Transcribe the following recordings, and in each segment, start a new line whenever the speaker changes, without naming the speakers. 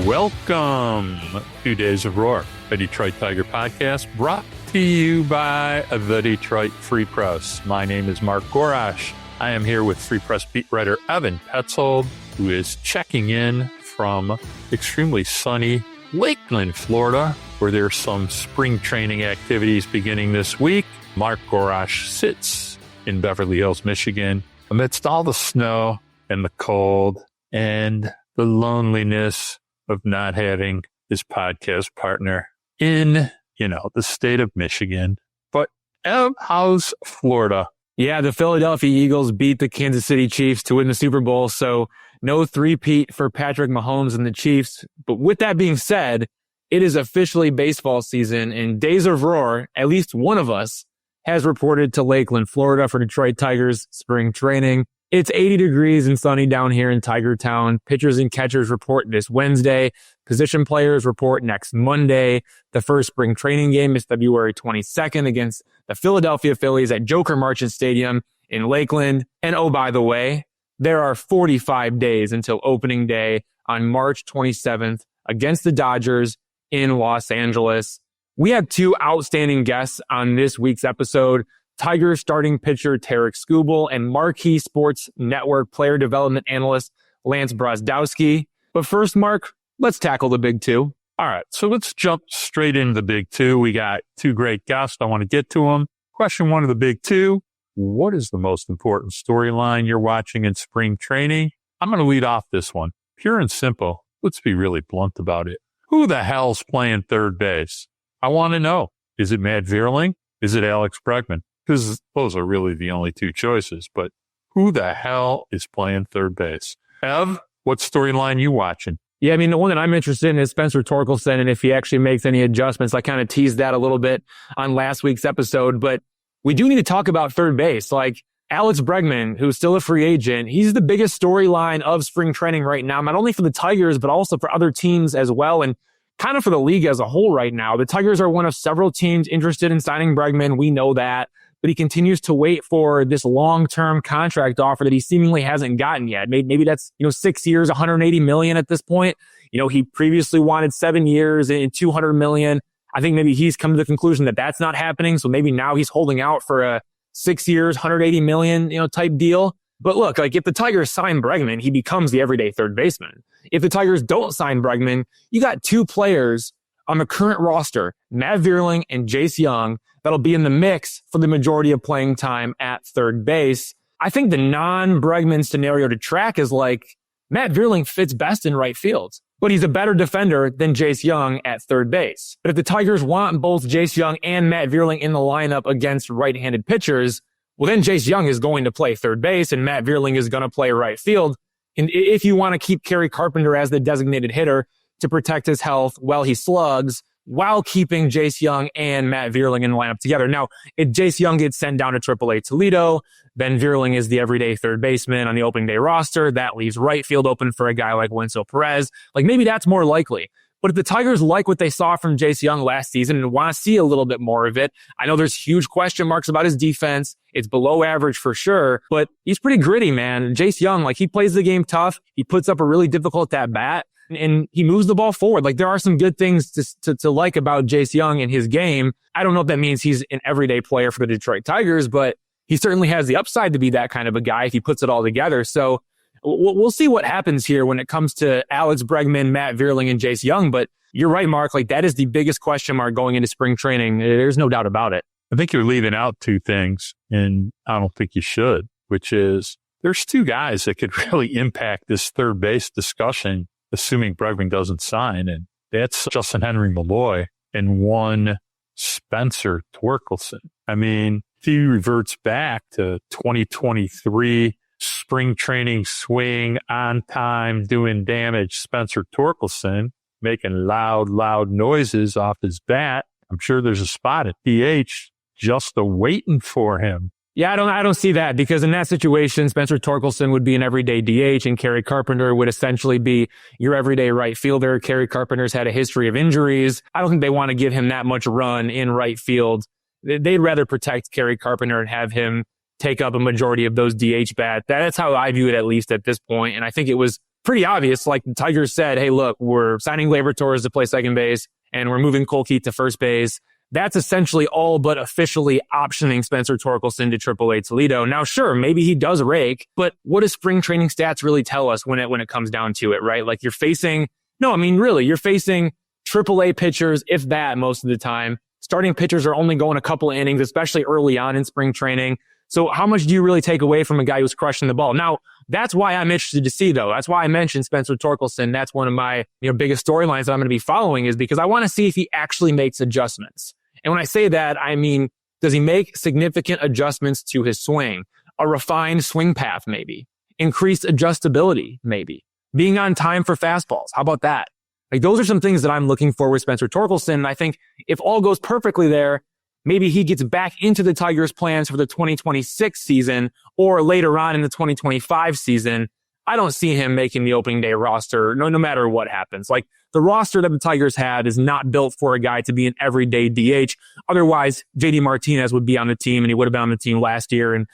Welcome to Days of Roar, a Detroit Tiger podcast brought to you by the Detroit Free Press. My name is Mark Gorash. I am here with Free Press beat writer Evan Petzold, who is checking in from extremely sunny Lakeland, Florida, where there's some spring training activities beginning this week. Mark Gorash sits in Beverly Hills, Michigan, amidst all the snow and the cold and the loneliness of not having his podcast partner in, the state of Michigan. But Ev, how's Florida?
Yeah, the Philadelphia Eagles beat the Kansas City Chiefs to win the Super Bowl, so no three-peat for Patrick Mahomes and the Chiefs. But with that being said, it is officially baseball season, and Days of Roar, at least one of us, has reported to Lakeland, Florida for Detroit Tigers spring training. It's 80 degrees and sunny down here in Tiger Town. Pitchers and catchers report this Wednesday. Position players report next Monday. The first spring training game is February 22nd against the Philadelphia Phillies at Joker Marchant Stadium in Lakeland. And oh, by the way, there are 45 days until opening day on March 27th against the Dodgers in Los Angeles. We have two outstanding guests on this week's episode. Tigers starting pitcher Tarik Skubal and Marquee Sports Network player development analyst Lance Brozdowski. But first, Mark, let's tackle the big two.
All right, so let's jump straight into the big two. We got two great guests. I want to get to them. Question one of the big two: what is the most important storyline you're watching in spring training? I'm going to lead off this one. Pure and simple. Let's be really blunt about it. Who the hell's playing third base? I want to know. Is it Matt Vierling? Is it Alex Bregman? Because those are really the only two choices. But who the hell is playing third base? Ev, what storyline you watching?
Yeah, the one that I'm interested in is Spencer Torkelson, and if he actually makes any adjustments. I kind of teased that a little bit on last week's episode, but we do need to talk about third base. Like Alex Bregman, who's still a free agent, he's the biggest storyline of spring training right now, not only for the Tigers, but also for other teams as well, and kind of for the league as a whole right now. The Tigers are one of several teams interested in signing Bregman. We know that. But he continues to wait for this long-term contract offer that he seemingly hasn't gotten yet. Maybe that's, 6 years, $180 million at this point. He previously wanted 7 years and $200 million. I think maybe he's come to the conclusion that that's not happening. So maybe now he's holding out for a 6 years, $180 million, type deal. But look, if the Tigers sign Bregman, he becomes the everyday third baseman. If the Tigers don't sign Bregman, you got two players on the current roster, Matt Vierling and Jace Young, that'll be in the mix for the majority of playing time at third base. I think the non-Bregman scenario to track is Matt Vierling fits best in right field, but he's a better defender than Jace Young at third base. But if the Tigers want both Jace Young and Matt Vierling in the lineup against right-handed pitchers, well, then Jace Young is going to play third base and Matt Vierling is going to play right field. And if you want to keep Kerry Carpenter as the designated hitter to protect his health while he slugs, while keeping Jace Young and Matt Vierling in the lineup together. Now, if Jace Young gets sent down to AAA Toledo, then Vierling is the everyday third baseman on the opening day roster. That leaves right field open for a guy like Winslow Perez. Maybe that's more likely. But if the Tigers like what they saw from Jace Young last season and want to see a little bit more of it, I know there's huge question marks about his defense. It's below average for sure, but he's pretty gritty, man. Jace Young, he plays the game tough. He puts up a really difficult at-bat. And he moves the ball forward. There are some good things to like about Jace Young in his game. I don't know if that means he's an everyday player for the Detroit Tigers, but he certainly has the upside to be that kind of a guy if he puts it all together. So we'll see what happens here when it comes to Alex Bregman, Matt Vierling, and Jace Young. But you're right, Mark. That is the biggest question mark going into spring training. There's no doubt about it.
I think you're leaving out two things, and I don't think you should, which is there's two guys that could really impact this third base discussion, assuming Bregman doesn't sign, and that's Justin Henry Malloy and one Spencer Torkelson. If he reverts back to 2023 spring training swing, on time, doing damage, Spencer Torkelson, making loud noises off his bat, I'm sure there's a spot at DH just waiting for him.
Yeah, I don't see that, because in that situation, Spencer Torkelson would be an everyday DH and Kerry Carpenter would essentially be your everyday right fielder. Kerry Carpenter's had a history of injuries. I don't think they want to give him that much run in right field. They'd rather protect Kerry Carpenter and have him take up a majority of those DH bats. That's how I view it, at least at this point. And I think it was pretty obvious. Like the Tigers said, hey, look, we're signing Gleyber Torres to play second base and we're moving Cole Keith to first base. That's essentially all but officially optioning Spencer Torkelson to AAA Toledo. Now, sure, maybe he does rake, but what does spring training stats really tell us when it comes down to it, right? Like you're facing AAA pitchers, if that, most of the time. Starting pitchers are only going a couple of innings, especially early on in spring training. So how much do you really take away from a guy who's crushing the ball? Now, that's why I'm interested to see, though. That's why I mentioned Spencer Torkelson. That's one of my biggest storylines that I'm going to be following, is because I want to see if he actually makes adjustments. And when I say that, I mean, does he make significant adjustments to his swing? A refined swing path, maybe. Increased adjustability, maybe. Being on time for fastballs. How about that? Like, those are some things that I'm looking for with Spencer Torkelson. And I think if all goes perfectly there, maybe he gets back into the Tigers' plans for the 2026 season or later on in the 2025 season. I don't see him making the opening day roster no matter what happens. Like, the roster that the Tigers had is not built for a guy to be an everyday DH. Otherwise, JD Martinez would be on the team, and he would have been on the team last year. And,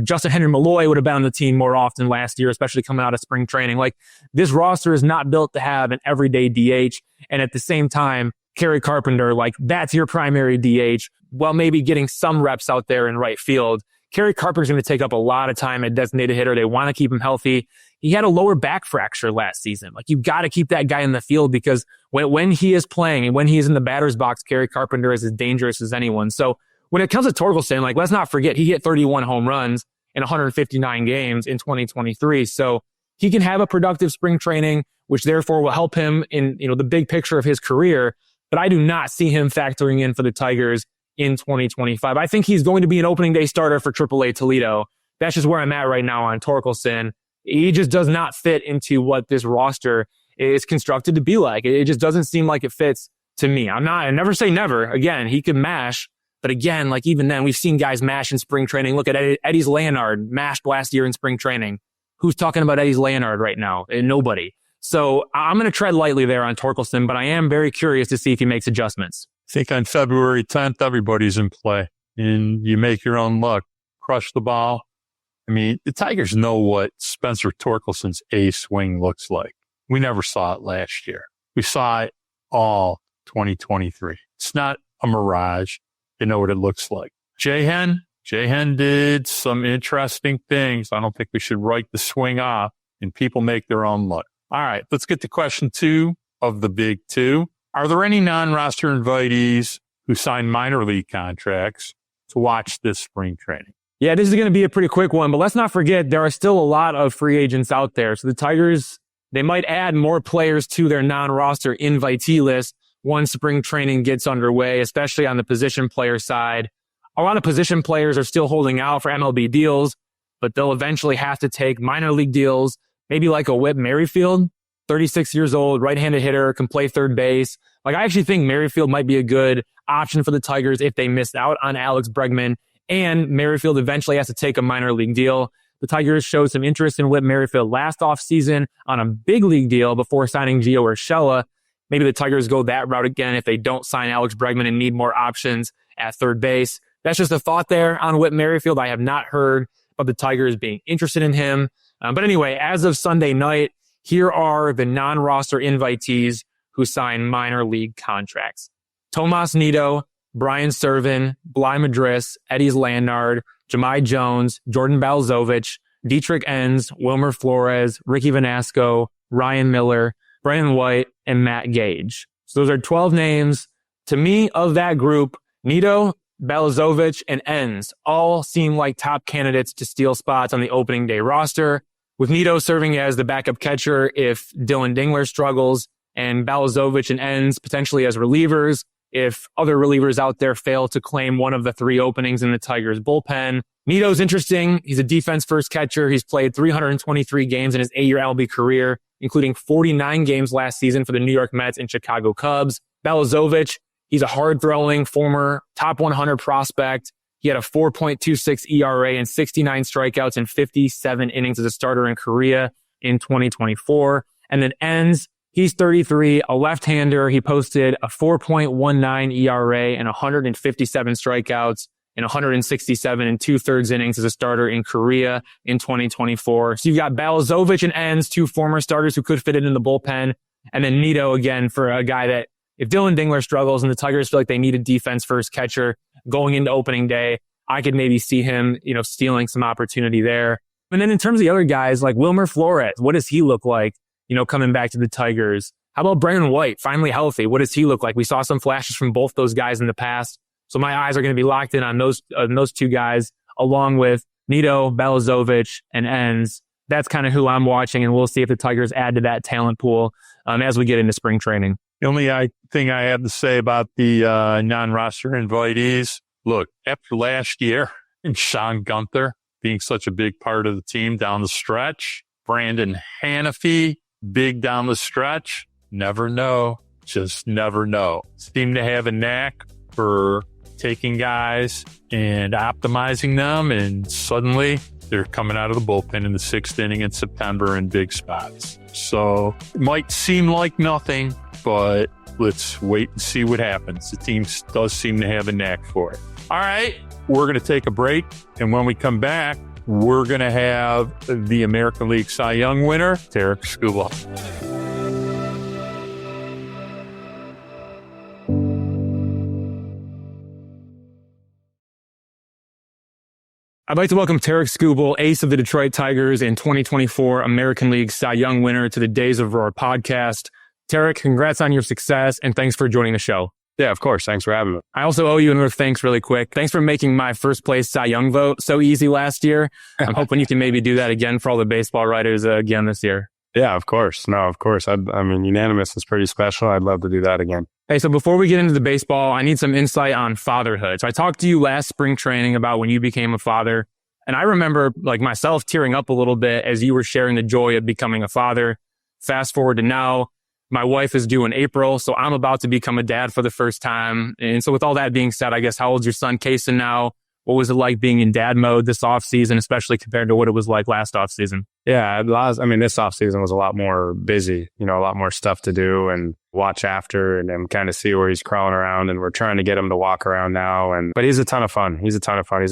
Justin Henry Malloy would have been on the team more often last year, especially coming out of spring training. Like, this roster is not built to have an everyday DH. And at the same time, Kerry Carpenter, like, that's your primary DH. Well, maybe getting some reps out there in right field. Kerry Carpenter's going to take up a lot of time at designated hitter. They want to keep him healthy. He had a lower back fracture last season. Like, you've got to keep that guy in the field, because when he is playing and when he is in the batter's box, Kerry Carpenter is as dangerous as anyone. So when it comes to Torkelson, like, let's not forget, he hit 31 home runs in 159 games in 2023. So he can have a productive spring training, which therefore will help him in, the big picture of his career. But I do not see him factoring in for the Tigers in 2025. I think he's going to be an opening day starter for AAA Toledo. That's just where I'm at right now on Torkelson. He just does not fit into what this roster is constructed to be like. It just doesn't seem like it fits to me. I never say never. Again, he could mash, but again, like, even then, we've seen guys mash in spring training. Look at Eddie's Leonard, mashed last year in spring training. Who's talking about Eddie's Leonard right now? Nobody. So I'm going to tread lightly there on Torkelson, but I am very curious to see if he makes adjustments.
I think on February 10th, everybody's in play, and you make your own luck. Crush the ball. I mean, the Tigers know what Spencer Torkelson's A swing looks like. We never saw it last year. We saw it all 2023. It's not a mirage. They know what it looks like. J-Hen did some interesting things. I don't think we should write the swing off, and people make their own luck. All right, let's get to question 2 of the big 2. Are there any non-roster invitees who signed minor league contracts to watch this spring training?
Yeah, this is going to be a pretty quick one, but let's not forget there are still a lot of free agents out there. So the Tigers, they might add more players to their non-roster invitee list once spring training gets underway, especially on the position player side. A lot of position players are still holding out for MLB deals, but they'll eventually have to take minor league deals, maybe like a Whit Merrifield, 36 years old, right-handed hitter, can play third base. Like, I actually think Merrifield might be a good option for the Tigers if they missed out on Alex Bregman, and Merrifield eventually has to take a minor league deal. The Tigers showed some interest in Whit Merrifield last offseason on a big league deal before signing Gio Urshela. Maybe the Tigers go that route again if they don't sign Alex Bregman and need more options at third base. That's just a thought there on Whit Merrifield. I have not heard of the Tigers being interested in him. But anyway, as of Sunday night, here are the non-roster invitees who signed minor league contracts. Tomas Nido, Brian Servin, Bly Madris, Eddie Leonard, Jahmai Jones, Jordan Balzovich, Dietrich Enns, Wilmer Flores, Ricky Vanasco, Ryan Miller, Brandon White, and Matt Gage. So those are 12 names. To me, of that group, Nido, Balzovich, and Enns all seem like top candidates to steal spots on the opening day roster, with Nido serving as the backup catcher if Dylan Dingler struggles, and Balzovich and Enns potentially as relievers if other relievers out there fail to claim one of the 3 openings in the Tigers bullpen. Nido's interesting. He's a defense-first catcher. He's played 323 games in his 8-year MLB career, including 49 games last season for the New York Mets and Chicago Cubs. Balzovich, he's a hard-throwing, former top 100 prospect. He had a 4.26 ERA and 69 strikeouts in 57 innings as a starter in Korea in 2024. And then Enns, he's 33, a left-hander. He posted a 4.19 ERA and 157 strikeouts in 167 2/3 innings as a starter in Korea in 2024. So you've got Balazovic and Enns, two former starters who could fit it in the bullpen. And then Nito again for a guy that if Dylan Dingler struggles and the Tigers feel like they need a defense first catcher going into opening day, I could maybe see him, stealing some opportunity there. And then in terms of the other guys like Wilmer Flores, what does he look like, coming back to the Tigers? How about Brennan White, finally healthy? What does he look like? We saw some flashes from both those guys in the past. So my eyes are going to be locked in on those two guys, along with Nito, Balazovic, and Enns. That's kind of who I'm watching, and we'll see if the Tigers add to that talent pool as we get into spring training.
The only thing I have to say about the non-roster invitees, look, after last year and Sean Gunther being such a big part of the team down the stretch, Brandon Hanafy, big down the stretch, never know, just never know. Seem to have a knack for taking guys and optimizing them, and suddenly they're coming out of the bullpen in the 6th inning in September in big spots. So it might seem like nothing, but let's wait and see what happens. The team does seem to have a knack for it. All right, we're going to take a break, and when we come back, we're going to have the American League Cy Young winner, Tarik Skubal.
I'd like to welcome Tarik Skubal, ace of the Detroit Tigers and 2024 American League Cy Young winner, to the Days of Roar podcast. Tarik, congrats on your success, and thanks for joining the show.
Yeah, of course. Thanks for having me.
I also owe you another thanks really quick. Thanks for making my first place Cy Young vote so easy last year. I'm hoping you can maybe do that again for all the baseball writers again this year.
Yeah, of course. No, of course. I mean, unanimous is pretty special. I'd love to do that again.
Hey, so before we get into the baseball, I need some insight on fatherhood. So I talked to you last spring training about when you became a father. And I remember like myself tearing up a little bit as you were sharing the joy of becoming a father. Fast forward to now, my wife is due in April, so I'm about to become a dad for the first time. And so with all that being said, I guess how old's your son, Kason, now? What was it like being in dad mode this offseason, especially compared to what it was like last offseason?
Yeah, this offseason was a lot more busy, a lot more stuff to do and watch after and kind of see where he's crawling around. And we're trying to get him to walk around now. But he's a ton of fun. He's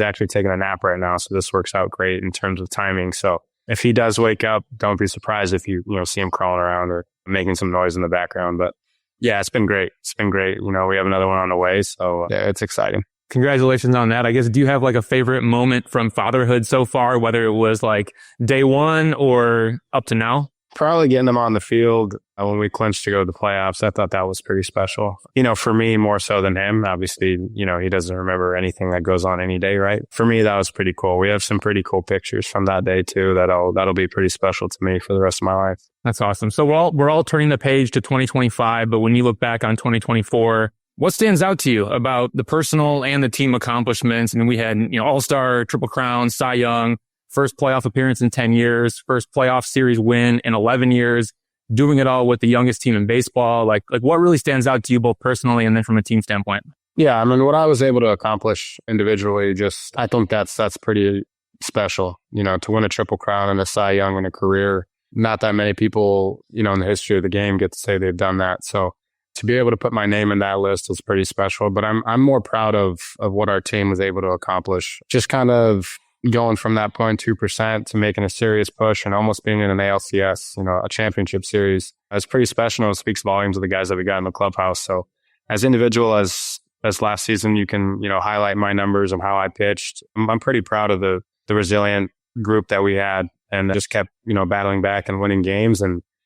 actually taking a nap right now. So this works out great in terms of timing. So if he does wake up, don't be surprised if you see him crawling around or making some noise in the background. But yeah, it's been great. We have another one on the way. So yeah, it's exciting.
Congratulations on that. I guess, do you have like a favorite moment from fatherhood so far, whether it was like day one or up to now?
Probably getting him on the field when we clinched to go to the playoffs. I thought that was pretty special. For me, more so than him. Obviously, he doesn't remember anything that goes on any day, right? For me, that was pretty cool. We have some pretty cool pictures from that day too. That'll be pretty special to me for the rest of my life.
That's awesome. So we're all turning the page to 2025, but when you look back on 2024, what stands out to you about the personal and the team accomplishments? I mean, we had, All-Star, Triple Crown, Cy Young, first playoff appearance in 10 years, first playoff series win in 11 years, doing it all with the youngest team in baseball. Like what really stands out to you both personally and then from a team standpoint?
Yeah, I mean, what I was able to accomplish individually, I think that's pretty special. To win a Triple Crown and a Cy Young in a career, not that many people, in the history of the game get to say they've done that. So to be able to put my name in that list is pretty special. But I'm more proud of what our team was able to accomplish. Just kind of going from that 0.2% to making a serious push and almost being in an ALCS, a championship series. It's pretty special. It speaks volumes of the guys that we got in the clubhouse. So as individual as last season, you can, highlight my numbers and how I pitched. I'm pretty proud of the resilient group that we had and just kept, battling back and winning games.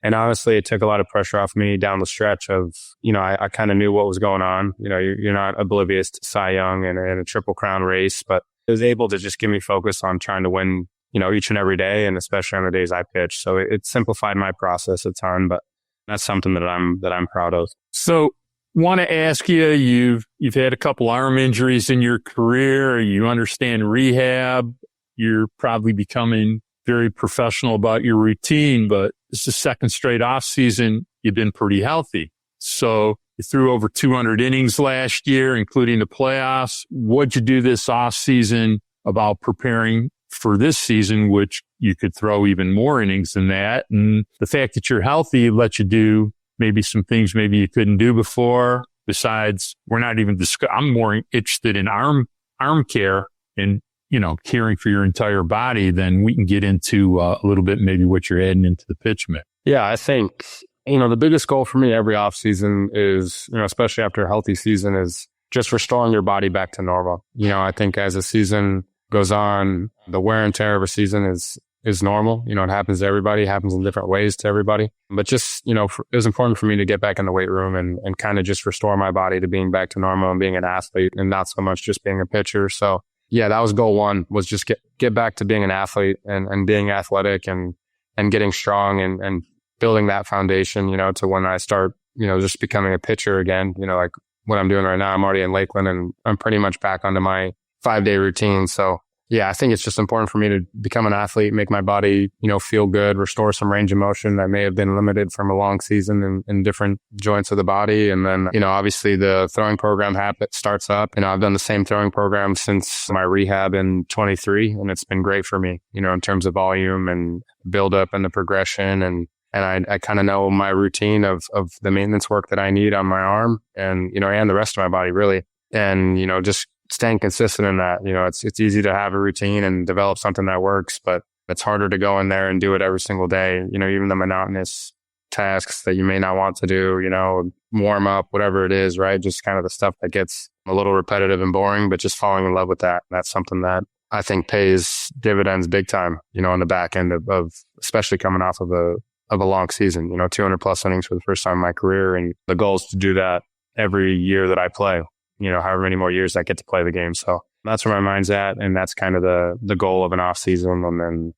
And honestly, it took a lot of pressure off me down the stretch of, I kind of knew what was going on. You're not oblivious to Cy Young and a Triple Crown race, but it was able to just give me focus on trying to win, each and every day, and especially on the days I pitch. So it simplified my process a ton, but that's something that I'm proud of.
So want to ask you, you've had a couple arm injuries in your career. You understand rehab. You're probably becoming very professional about your routine, but it's the second straight off season. You've been pretty healthy. So you threw over 200 innings last year, including the playoffs. What'd you do this off season about preparing for this season, which you could throw even more innings than that? And the fact that you're healthy lets you do maybe some things maybe you couldn't do before. Besides, we're not even I'm more interested in arm arm care and, caring for your entire body, then we can get into a little bit maybe what you're adding into the pitch mix.
Yeah, I think, the biggest goal for me every off season is, especially after a healthy season, is just restoring your body back to normal. I think as a season goes on, the wear and tear of a season is normal. It happens to everybody, happens in different ways to everybody. But just, it was important for me to get back in the weight room and kind of just restore my body to being back to normal and being an athlete and not so much just being a pitcher. So yeah, that was goal one, was just get back to being an athlete and being athletic and getting strong and building that foundation, to when I start, just becoming a pitcher again, like what I'm doing right now. I'm already in Lakeland and I'm pretty much back onto my 5-day routine. So yeah, I think it's just important for me to become an athlete, make my body, feel good, restore some range of motion that may have been limited from a long season in different joints of the body. And then, obviously the throwing program habit starts up. I've done the same throwing program since my rehab in 23, and it's been great for me, in terms of volume and build up and the progression. And I kind of know my routine of the maintenance work that I need on my arm and, and the rest of my body really. And, just staying consistent in that, it's easy to have a routine and develop something that works, but it's harder to go in there and do it every single day. Even the monotonous tasks that you may not want to do, warm up, whatever it is, right? Just kind of the stuff that gets a little repetitive and boring, but just falling in love with that. That's something that I think pays dividends big time, on the back end of especially coming off of a long season, 200 plus innings for the first time in my career. And the goal is to do that every year that I play. However many more years I get to play the game. So that's where my mind's at. And that's kind of the goal of an off season. And then,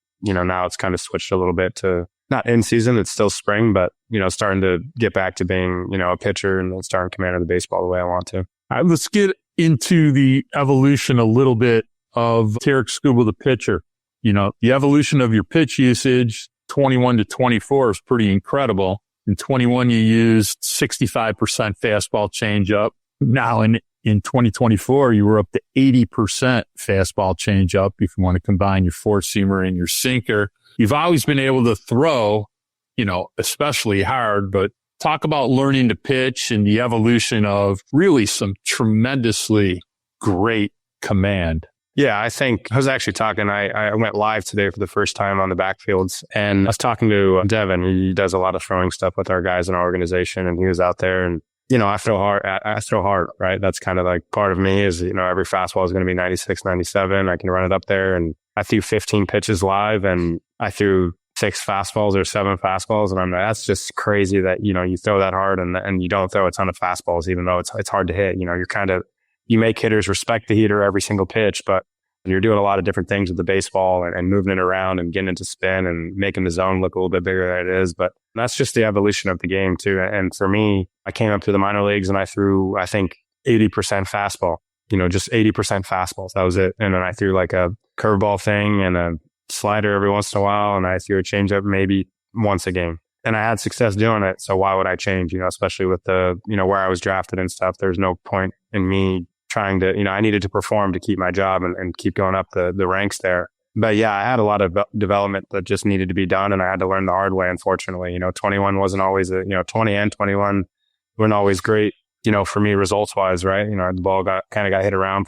now it's kind of switched a little bit to not in season. It's still spring, but, starting to get back to being, a pitcher and then starting command of the baseball the way I want to.
All right, let's get into the evolution a little bit of Tarik Skubal, the pitcher. The evolution of your pitch usage, 21 to 24 is pretty incredible. In 21, you used 65% fastball changeup. Now in 2024, you were up to 80% fastball changeup if you want to combine your four-seamer and your sinker. You've always been able to throw, especially hard, but talk about learning to pitch and the evolution of really some tremendously great command.
Yeah, I think I was actually talking, I went live today for the first time on the backfields, and I was talking to Devin. He does a lot of throwing stuff with our guys in our organization, and he was out there and I throw hard, right? That's kind of like part of me is, every fastball is going to be 96, 97. I can run it up there. And I threw 15 pitches live and I threw 6 fastballs or 7 fastballs. And I'm like, that's just crazy that, you throw that hard and you don't throw a ton of fastballs, even though it's hard to hit. You make hitters respect the heater every single pitch, but you're doing a lot of different things with the baseball and moving it around and getting into spin and making the zone look a little bit bigger than it is. But that's just the evolution of the game too. And for me, I came up to the minor leagues and I threw, I think, 80% fastball, just 80% fastballs. That was it. And then I threw like a curveball thing and a slider every once in a while. And I threw a changeup maybe once a game. And I had success doing it. So why would I change, especially with the, where I was drafted and stuff. There's no point in me trying to, I needed to perform to keep my job and keep going up the ranks there. But yeah, I had a lot of development that just needed to be done and I had to learn the hard way, unfortunately. 21 wasn't always 20 and 21 weren't always great, for me results wise, right? The ball got hit around,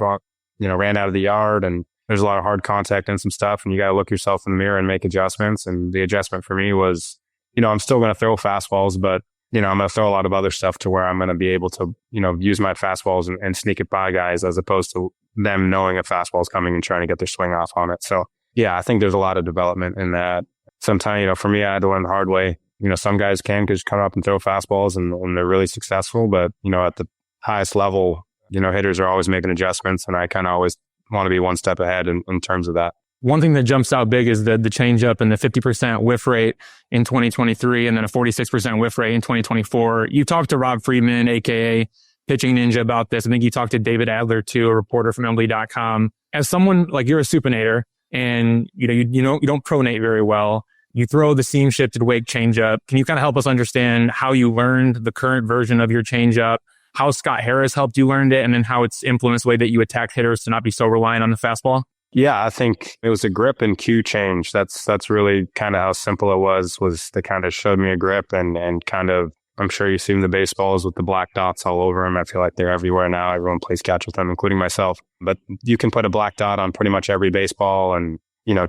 ran out of the yard and there's a lot of hard contact and some stuff and you got to look yourself in the mirror and make adjustments. And the adjustment for me was, I'm still going to throw fastballs, but I'm going to throw a lot of other stuff to where I'm going to be able to, use my fastballs and sneak it by guys as opposed to them knowing a fastball is coming and trying to get their swing off on it. So yeah, I think there's a lot of development in that. Sometimes, for me, I had to learn the hard way. Some guys can just come up and throw fastballs and they're really successful. But, at the highest level, hitters are always making adjustments. And I kind of always want to be one step ahead in terms of that.
One thing that jumps out big is the changeup and the 50% whiff rate in 2023 and then a 46% whiff rate in 2024. You talked to Rob Friedman, aka Pitching Ninja, about this. I think you talked to David Adler too, a reporter from MLB.com. As someone like you're a supinator and you don't pronate very well, you throw the seam shifted wake changeup. Can you kind of help us understand how you learned the current version of your changeup, how Scott Harris helped you learn it, and then how it's influenced the way that you attack hitters to not be so reliant on the fastball?
Yeah, I think it was a grip and cue change. That's really kind of how simple it was that kind of showed me a grip and kind of I'm sure you've seen the baseballs with the black dots all over them. I feel like they're everywhere now. Everyone plays catch with them, including myself. But you can put a black dot on pretty much every baseball and,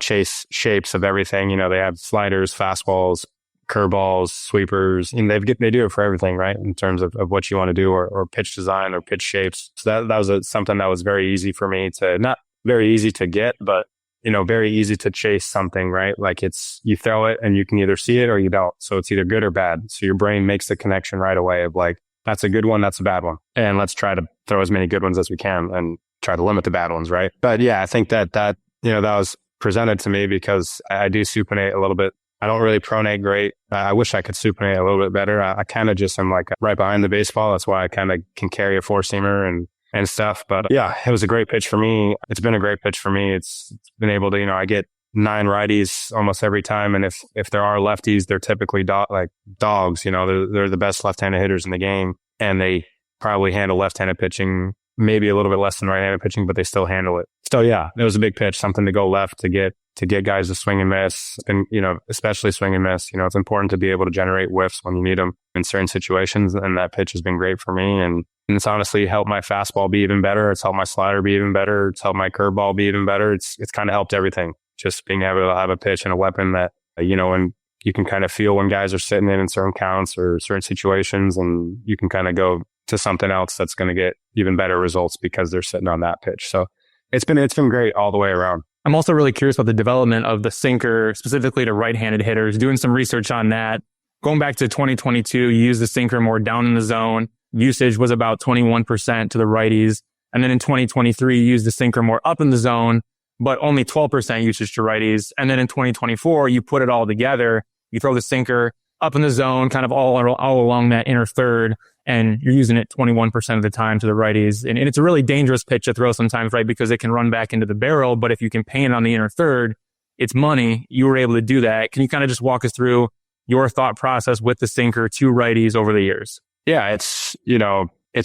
chase shapes of everything. They have sliders, fastballs, curveballs, sweepers. And they do it for everything, right? In terms of what you want to do or pitch design or pitch shapes. So that was something that was very easy for me to, not very easy to get, but very easy to chase something, right? Like you throw it and you can either see it or you don't. So it's either good or bad. So your brain makes the connection right away of like, that's a good one, that's a bad one. And let's try to throw as many good ones as we can and try to limit the bad ones, right? But yeah, I think that was presented to me because I do supinate a little bit. I don't really pronate great. I wish I could supinate a little bit better. I kind of just am like right behind the baseball. That's why I kind of can carry a four-seamer and stuff. But yeah, it was a great pitch for me. It's been a great pitch for me. It's been able to, I get 9 righties almost every time. And if there are lefties, they're typically like dogs, they're the best left-handed hitters in the game. And they probably handle left-handed pitching, maybe a little bit less than right-handed pitching, but they still handle it. So yeah, it was a big pitch, something to go left to get guys to swing and miss and, especially swing and miss. It's important to be able to generate whiffs when you need them in certain situations. And that pitch has been great for me. And it's honestly helped my fastball be even better. It's helped my slider be even better. It's helped my curveball be even better. It's kind of helped everything. Just being able to have a pitch and a weapon that, and you can kind of feel when guys are sitting in certain counts or certain situations, and you can kind of go to something else that's going to get even better results because they're sitting on that pitch. So it's been great all the way around.
I'm also really curious about the development of the sinker, specifically to right-handed hitters, doing some research on that. Going back to 2022, you used the sinker more down in the zone. Usage was about 21% to the righties. And then in 2023, you used the sinker more up in the zone, but only 12% usage to righties. And then in 2024, you put it all together. You throw the sinker up in the zone, kind of all along that inner third, and you're using it 21% of the time to the righties. And it's a really dangerous pitch to throw sometimes, right? Because it can run back into the barrel. But if you can paint it on the inner third, it's money. You were able to do that. Can you kind of just walk us through your thought process with the sinker to righties over the years?
Yeah, it's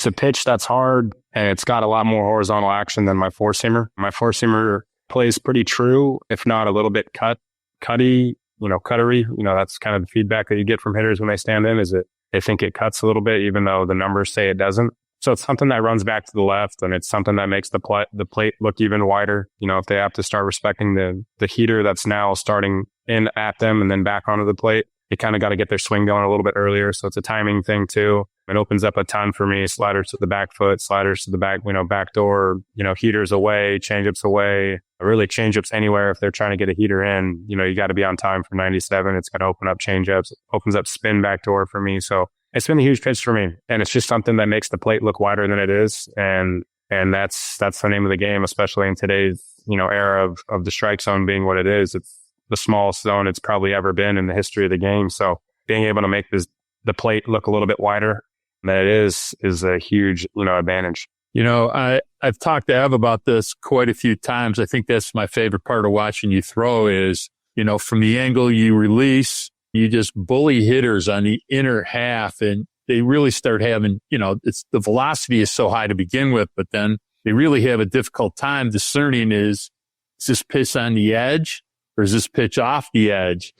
a pitch that's hard and it's got a lot more horizontal action than my four-seamer. My four-seamer plays pretty true, if not a little bit cuttery. That's kind of the feedback that you get from hitters when they stand in, is that they think it cuts a little bit, even though the numbers say it doesn't. So it's something that runs back to the left, and it's something that makes the plate look even wider. If they have to start respecting the heater that's now starting in at them and then back onto the plate, they kind of got to get their swing going a little bit earlier. So it's a timing thing too. It opens up a ton for me. Sliders to the back foot, sliders to the back, back door, heaters away, changeups away, really changeups anywhere. If they're trying to get a heater in, you got to be on time for 97. It's going to open up changeups, opens up spin back door for me. So it's been a huge pitch for me. And it's just something that makes the plate look wider than it is. And that's the name of the game, especially in today's, era of the strike zone being what it is. It's the smallest zone it's probably ever been in the history of the game. So being able to make the plate look a little bit wider than it is a huge, advantage.
I've talked to Ev about this quite a few times. I think that's my favorite part of watching you throw is, from the angle you release, you just bully hitters on the inner half, and they really start having, it's the velocity is so high to begin with, but then they really have a difficult time discerning is this pitch on the edge or is this pitch off the edge?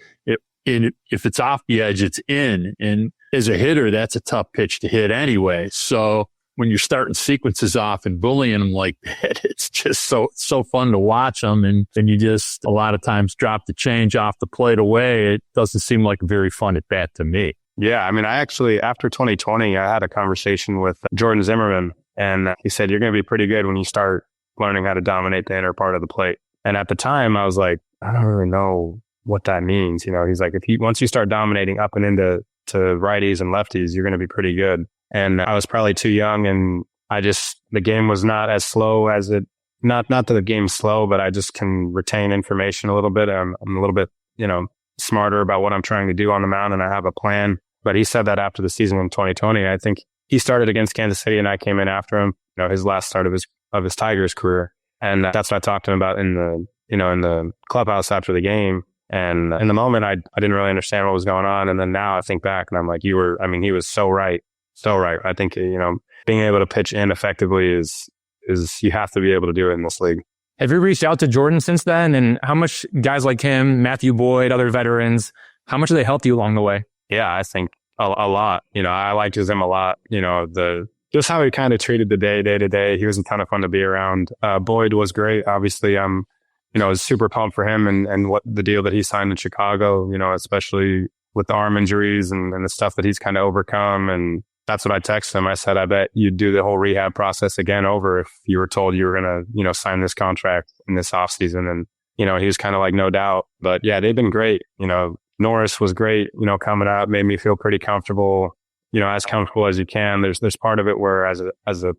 If it's off the edge, it's in. And as a hitter, that's a tough pitch to hit anyway. So when you're starting sequences off and bullying them like that, it's just so fun to watch them. And then you just a lot of times drop the change off the plate away. It doesn't seem like a very fun at bat to me.
Yeah. I mean, I actually, after 2020, I had a conversation with Jordan Zimmermann, and he said, you're going to be pretty good when you start learning how to dominate the inner part of the plate. And at the time I was like, I don't really know what that means. He's like, once you start dominating up and into righties and lefties, you're going to be pretty good. And I was probably too young, and the game was not as slow as it, not that the game's slow, but I just can retain information a little bit. I'm a little bit, smarter about what I'm trying to do on the mound, and I have a plan. But he said that after the season in 2020, I think he started against Kansas City and I came in after him, his last start of his Tigers career. And that's what I talked to him about in the clubhouse after the game. And in the moment, I didn't really understand what was going on. And then now I think back and I'm like, he was so right. So right. I think, being able to pitch in effectively is you have to be able to do it in this league.
Have you reached out to Jordan since then? And how much guys like him, Matthew Boyd, other veterans, how much have they helped you along the way?
Yeah, I think a lot. I liked him a lot. Just how he kind of treated the day to day. He was a ton of fun to be around. Boyd was great. Obviously, I was super pumped for him and what the deal that he signed in Chicago, especially with the arm injuries and the stuff that he's kind of overcome. And that's what I texted him. I said, I bet you'd do the whole rehab process again over if you were told you were going to, sign this contract in this offseason. And, he was kind of like, no doubt. But yeah, they've been great. Norris was great, coming out, made me feel pretty comfortable, as comfortable as you can. There's part of it where as a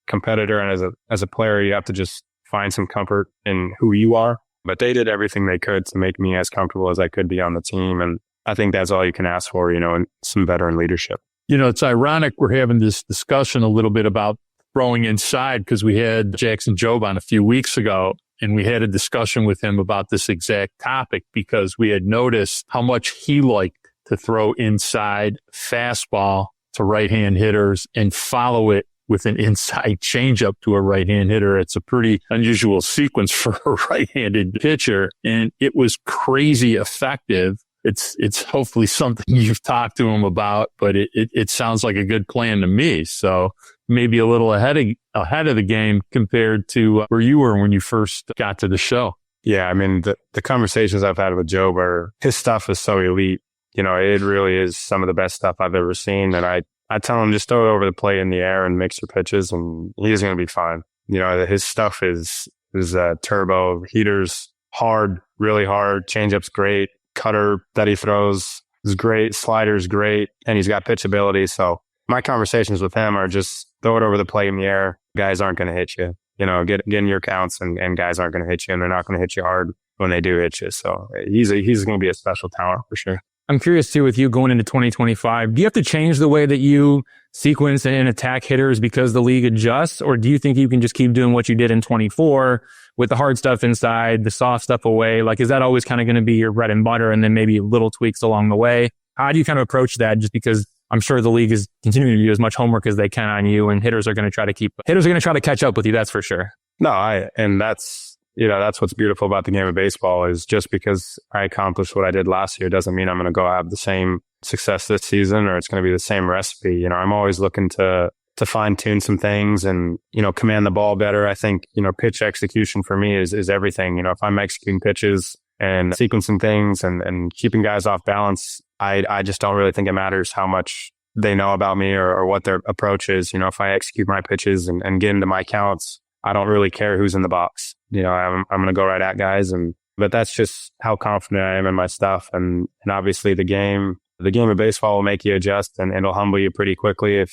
competitor and as a player, you have to just find some comfort in who you are. But they did everything they could to make me as comfortable as I could be on the team. And I think that's all you can ask for, and some veteran leadership.
It's ironic we're having this discussion a little bit about throwing inside because we had Jackson Jobe on a few weeks ago, and we had a discussion with him about this exact topic because we had noticed how much he liked to throw inside fastball to right-hand hitters and follow it with an inside changeup to a right-hand hitter. It's a pretty unusual sequence for a right-handed pitcher, and it was crazy effective. It's hopefully something you've talked to him about, but it sounds like a good plan to me. So maybe a little ahead of the game compared to where you were when you first got to the show.
Yeah, I mean, the conversations I've had with Jobe his stuff is so elite. It really is some of the best stuff I've ever seen. And I tell him just throw it over the plate in the air and mix your pitches and he's going to be fine. His stuff is turbo, heaters hard, really hard, changeup's great. Cutter that he throws is great. Slider's great. And he's got pitch ability. So my conversations with him are just throw it over the plate in the air. Guys aren't going to hit you. Get in your counts and guys aren't going to hit you and they're not going to hit you hard when they do hit you. So he's going to be a special talent for sure.
I'm curious too, with you going into 2025, do you have to change the way that you sequence and attack hitters because the league adjusts? Or do you think you can just keep doing what you did in 24 with the hard stuff inside, the soft stuff away? Like, is that always kind of going to be your bread and butter and then maybe little tweaks along the way? How do you kind of approach that? Just because I'm sure the league is continuing to do as much homework as they can on you and hitters are going to try to catch up with you. That's for sure.
No, that's what's beautiful about the game of baseball is just because I accomplished what I did last year doesn't mean I'm going to go have the same success this season or it's going to be the same recipe. I'm always looking to fine tune some things and, command the ball better. I think, pitch execution for me is everything. If I'm executing pitches and sequencing things and keeping guys off balance, I just don't really think it matters how much they know about me or what their approach is. If I execute my pitches and get into my counts, I don't really care who's in the box. I'm going to go right at guys. But that's just how confident I am in my stuff. And obviously the game of baseball will make you adjust and it'll humble you pretty quickly if,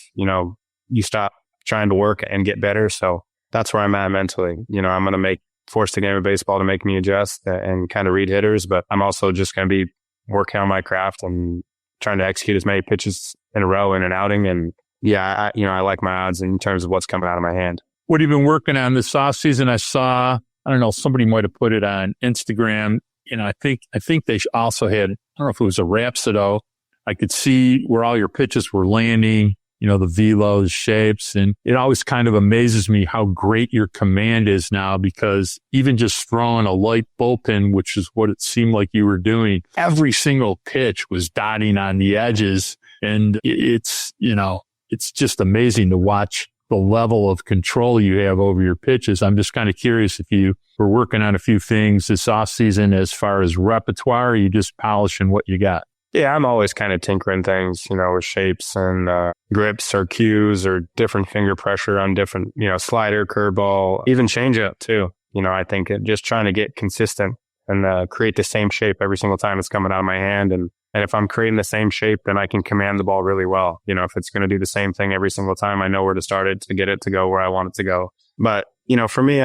you stop trying to work and get better. So that's where I'm at mentally. I'm going to force the game of baseball to make me adjust and kind of read hitters, but I'm also just going to be working on my craft and trying to execute as many pitches in a row in an outing. And yeah, I like my odds in terms of what's coming out of my hand.
What have you been working on this offseason? I saw, I don't know, somebody might have put it on Instagram. I think they also had, I don't know if it was a Rhapsody. I could see where all your pitches were landing, the velos, shapes. And it always kind of amazes me how great your command is now because even just throwing a light bullpen, which is what it seemed like you were doing, every single pitch was dotting on the edges. And it's just amazing to watch the level of control you have over your pitches. I'm just kind of curious if you were working on a few things this offseason as far as repertoire, or you just polishing what you got?
Yeah, I'm always kind of tinkering things, with shapes and grips or cues or different finger pressure on different, slider, curveball, even changeup too. I think just trying to get consistent and create the same shape every single time it's coming out of my hand. And if I'm creating the same shape, then I can command the ball really well. If it's going to do the same thing every single time, I know where to start it to get it to go where I want it to go. But, for me,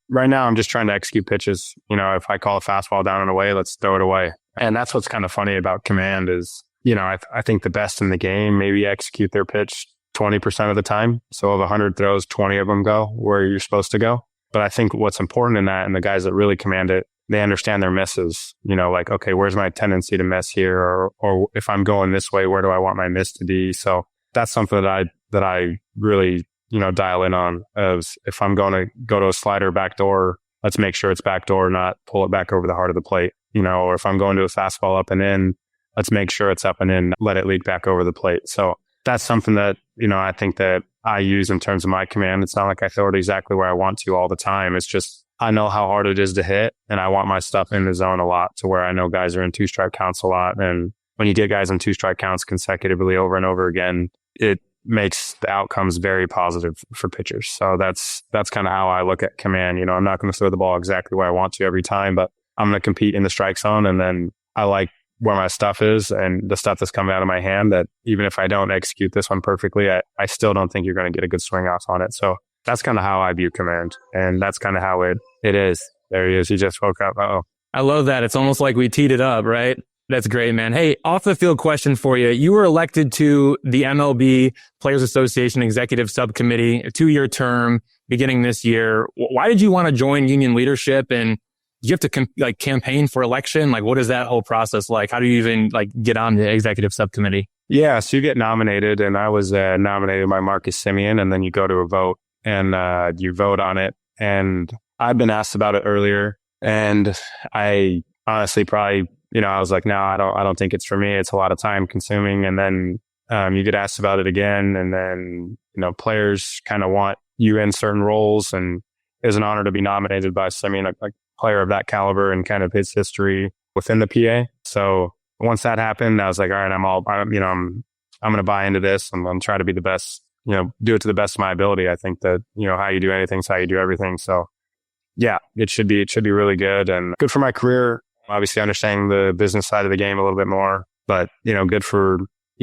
right now I'm just trying to execute pitches. If I call a fastball down and away, let's throw it away. And that's what's kind of funny about command is, I think the best in the game maybe execute their pitch 20% of the time. So of 100 throws, 20 of them go where you're supposed to go. But I think what's important in that, and the guys that really command it, they understand their misses, like, okay, where's my tendency to miss here? Or if I'm going this way, where do I want my miss to be? So that's something that I really, dial in on. As if I'm going to go to a slider backdoor, let's make sure it's backdoor, not pull it back over the heart of the plate. Or if I'm going to a fastball up and in, let's make sure it's up and in, let it leak back over the plate. So that's something that, I think that I use in terms of my command. It's not like I throw it exactly where I want to all the time. It's just, I know how hard it is to hit, and I want my stuff in the zone a lot, to where I know guys are in 2-strike counts a lot. And when you get guys in 2-strike counts consecutively over and over again, it makes the outcomes very positive for pitchers. So that's kind of how I look at command. I'm not going to throw the ball exactly where I want to every time, but I'm going to compete in the strike zone. And then I like where my stuff is and the stuff that's coming out of my hand, that even if I don't execute this one perfectly, I still don't think you're going to get a good swing off on it. So that's kind of how I view command. And that's kind of how it is. There he is. He just woke up. Uh-oh.
I love that. It's almost like we teed it up, right? That's great, man. Hey, off the field question for you. You were elected to the MLB Players Association Executive Subcommittee, a 2-year term beginning this year. Why did you want to join union leadership? And do you have to campaign for election? What is that whole process like? How do you even get on the executive subcommittee?
Yeah, so you get nominated, and I was nominated by Marcus Semien, and then you go to a vote and you vote on it. And I'd been asked about it earlier, and I honestly probably, I was like, no, I don't think it's for me. It's a lot of time consuming. And then you get asked about it again, and then players kind of want you in certain roles, and it was an honor to be nominated by Semien, a player of that caliber and kind of his history within the PA. So once that happened, I was like, all right, I'm going to buy into this. I'm going to try to be the best, do it to the best of my ability. I think that, how you do anything is how you do everything. So yeah, it should be really good and good for my career. Obviously understanding the business side of the game a little bit more, but, good for,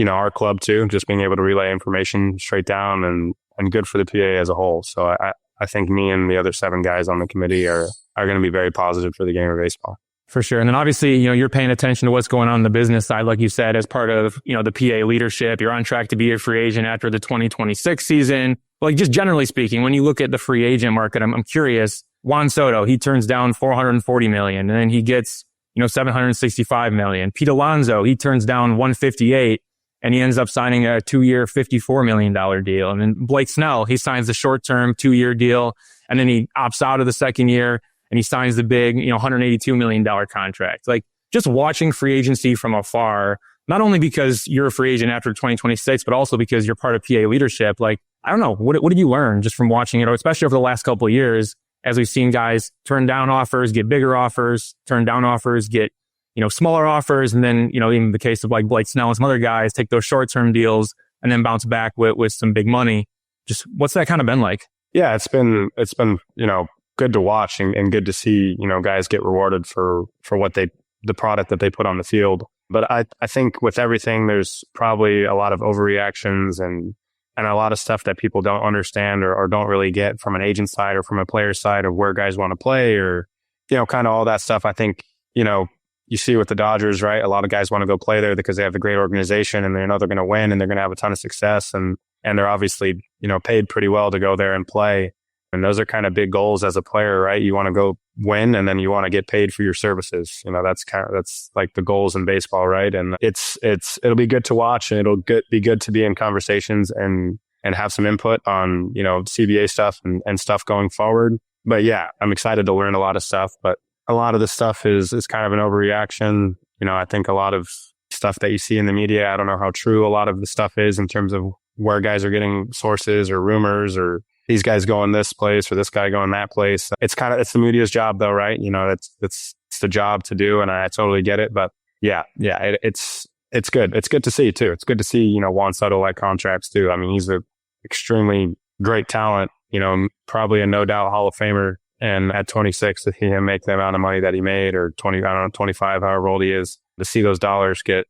our club too, just being able to relay information straight down and good for the PA as a whole. So I think me and the other 7 guys on the committee are going to be very positive for the game of baseball.
For sure. And then obviously, you're paying attention to what's going on the business side, like you said, as part of, the PA leadership. You're on track to be a free agent after the 2026 season. Just generally speaking, when you look at the free agent market, I'm curious. Juan Soto, he turns down $440 million, and then he gets, $765 million. Pete Alonso, he turns down $158, and he ends up signing a 2-year, $54 million deal. And then Blake Snell, he signs the short-term 2-year deal, and then he opts out of the second year, and he signs the big, $182 million contract. Just watching free agency from afar, not only because you're a free agent after 2026, but also because you're part of PA leadership. I don't know, what did you learn just from watching it, or especially over the last couple of years, as we've seen guys turn down offers, get bigger offers, turn down offers, get, smaller offers. And then, even the case of Blake Snell and some other guys take those short-term deals and then bounce back with some big money. Just what's that kind of been like?
Yeah, it's been, good to watch and good to see, guys get rewarded for the product that they put on the field. But I think with everything, there's probably a lot of overreactions and a lot of stuff that people don't understand or don't really get from an agent side or from a player side of where guys want to play or, kind of all that stuff. I think, you see with the Dodgers, right? A lot of guys want to go play there because they have a great organization and they know they're going to win and they're going to have a ton of success. And they're obviously, paid pretty well to go there and play. And those are kind of big goals as a player, right? You want to go win and then you want to get paid for your services. That's like the goals in baseball, right? And it'll be good to watch and it'll be good to be in conversations and have some input on, CBA stuff and stuff going forward. But yeah, I'm excited to learn a lot of stuff, but a lot of the stuff is kind of an overreaction. I think a lot of stuff that you see in the media, I don't know how true a lot of the stuff is in terms of where guys are getting sources or rumors or these guys going this place or this guy going that place. It's the media's job though, right? It's the job to do and I totally get it. But yeah, it's good. It's good to see too. It's good to see, Juan Soto like contracts too. I mean, he's an extremely great talent, probably a no doubt Hall of Famer. And at 26, to see him make the amount of money that he made or 25, however old he is, to see those dollars get,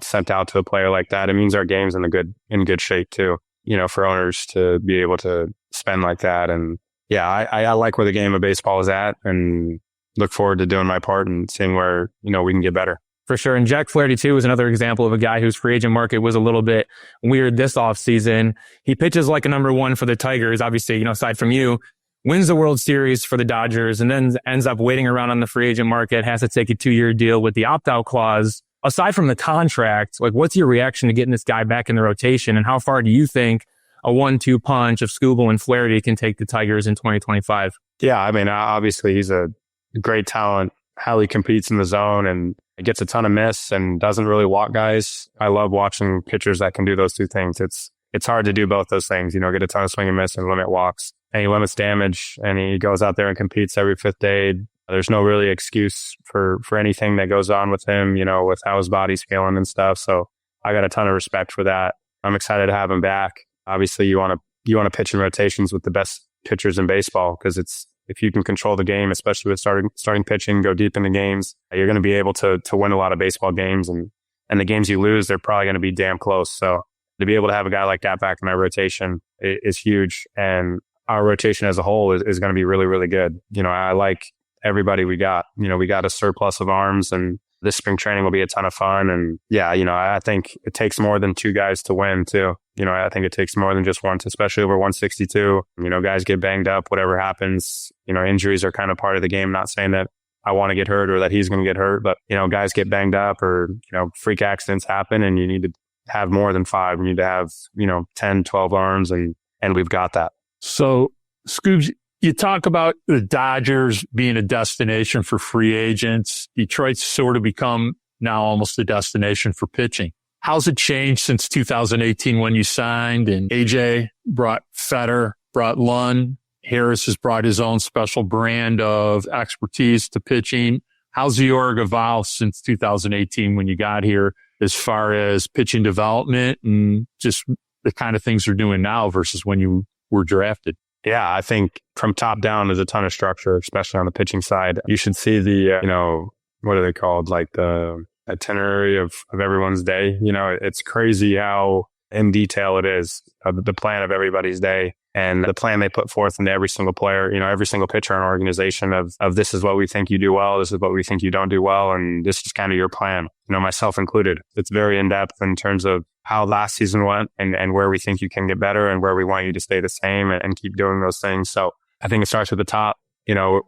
sent out to a player like that, it means our game's in good shape too, for owners to be able to spend like that. And yeah, I like where the game of baseball is at and look forward to doing my part and seeing where, we can get better.
For sure. And Jack Flaherty too is another example of a guy whose free agent market was a little bit weird this offseason. He pitches like a number 1 for the Tigers, obviously, aside from you, wins the World Series for the Dodgers and then ends up waiting around on the free agent market, has to take a 2-year deal with the opt-out clause. Aside from the contract, what's your reaction to getting this guy back in the rotation and how far do you think a 1-2 punch of Skubal and Flaherty can take the Tigers in 2025?
Yeah, I mean, obviously he's a great talent, how he competes in the zone and gets a ton of miss and doesn't really walk guys. I love watching pitchers that can do those two things. It's hard to do both those things, get a ton of swing and miss and limit walks. And he limits damage and he goes out there and competes every fifth day. There's no really excuse for anything that goes on with him, with how his body's feeling and stuff. So I got a ton of respect for that. I'm excited to have him back. Obviously, you want to pitch in rotations with the best pitchers in baseball because if you can control the game, especially with starting pitching, go deep in the games, you're going to be able to win a lot of baseball games. And the games you lose, they're probably going to be damn close. So to be able to have a guy like that back in my rotation is huge. And our rotation as a whole is going to be really, really good. I like everybody we got. We got a surplus of arms, and this spring training will be a ton of fun. And yeah, I think it takes more than two guys to win too. I think it takes more than just one, especially over 162. Guys get banged up, whatever happens. Injuries are kind of part of the game. Not saying that I want to get hurt or that he's going to get hurt, but, guys get banged up or, freak accidents happen and you need to have more than five. You need to have, 10, 12 arms and we've got that.
So, Scoobs, you talk about the Dodgers being a destination for free agents. Detroit's sort of become now almost a destination for pitching. How's it changed since 2018 when you signed and AJ brought Fetter, brought Lund? Harris has brought his own special brand of expertise to pitching. How's the org evolved since 2018 when you got here as far as pitching development and just the kind of things they're doing now versus when you were drafted?
Yeah, I think from top down, there's a ton of structure, especially on the pitching side. You should see the, what are they called? Like the itinerary of everyone's day. It's crazy how in detail it is, the plan of everybody's day and the plan they put forth into every single player, every single pitcher in our organization of this is what we think you do well. This is what we think you don't do well. And this is kind of your plan, myself included. It's very in depth in terms of how last season went and where we think you can get better and where we want you to stay the same and keep doing those things. So I think it starts with the top,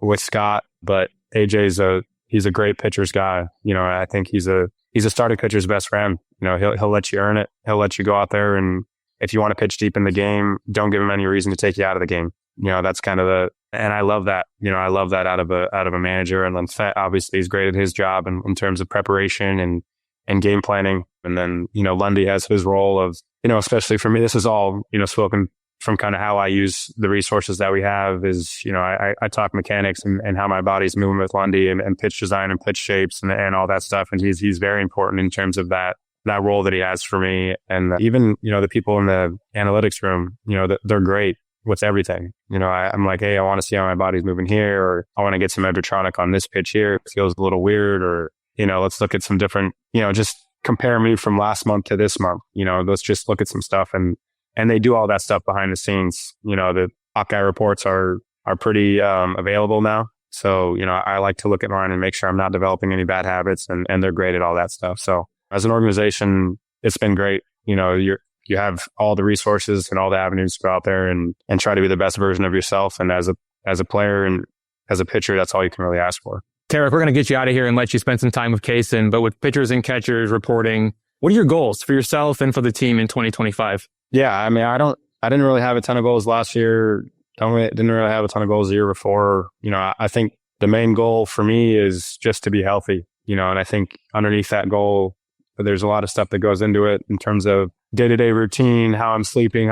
with Scott, but he's a great pitcher's guy. I think he's a starting pitcher's best friend. He'll let you earn it. He'll let you go out there. And if you want to pitch deep in the game, don't give him any reason to take you out of the game. That's kind of and I love that. I love that out of a manager. And then obviously he's great at his job in terms of preparation and game planning. And then, Lundy has his role of, especially for me, this is all, spoken from kind of how I use the resources that we have is, I talk mechanics and how my body's moving with Lundy and pitch design and pitch shapes and all that stuff. And he's very important in terms of that role that he has for me. And even, the people in the analytics room, they're great with everything. I'm like, hey, I want to see how my body's moving here, or I want to get some Edgertronic on this pitch here. It feels a little weird, or, let's look at some different, just compare me from last month to this month. Let's just look at some stuff and they do all that stuff behind the scenes. The Hawkeye reports are pretty available now. So, I like to look at mine and make sure I'm not developing any bad habits and they're great at all that stuff. So as an organization, it's been great. You have all the resources and all the avenues to go out there and try to be the best version of yourself. And as a player and as a pitcher, that's all you can really ask for.
Tarik, we're going to get you out of here and let you spend some time with Kaysen, but with pitchers and catchers reporting, what are your goals for yourself and for the team in 2025?
Yeah, I mean, I didn't really have a ton of goals last year. Didn't really have a ton of goals the year before. I think the main goal for me is just to be healthy, and I think underneath that goal, there's a lot of stuff that goes into it in terms of day-to-day routine, how I'm sleeping,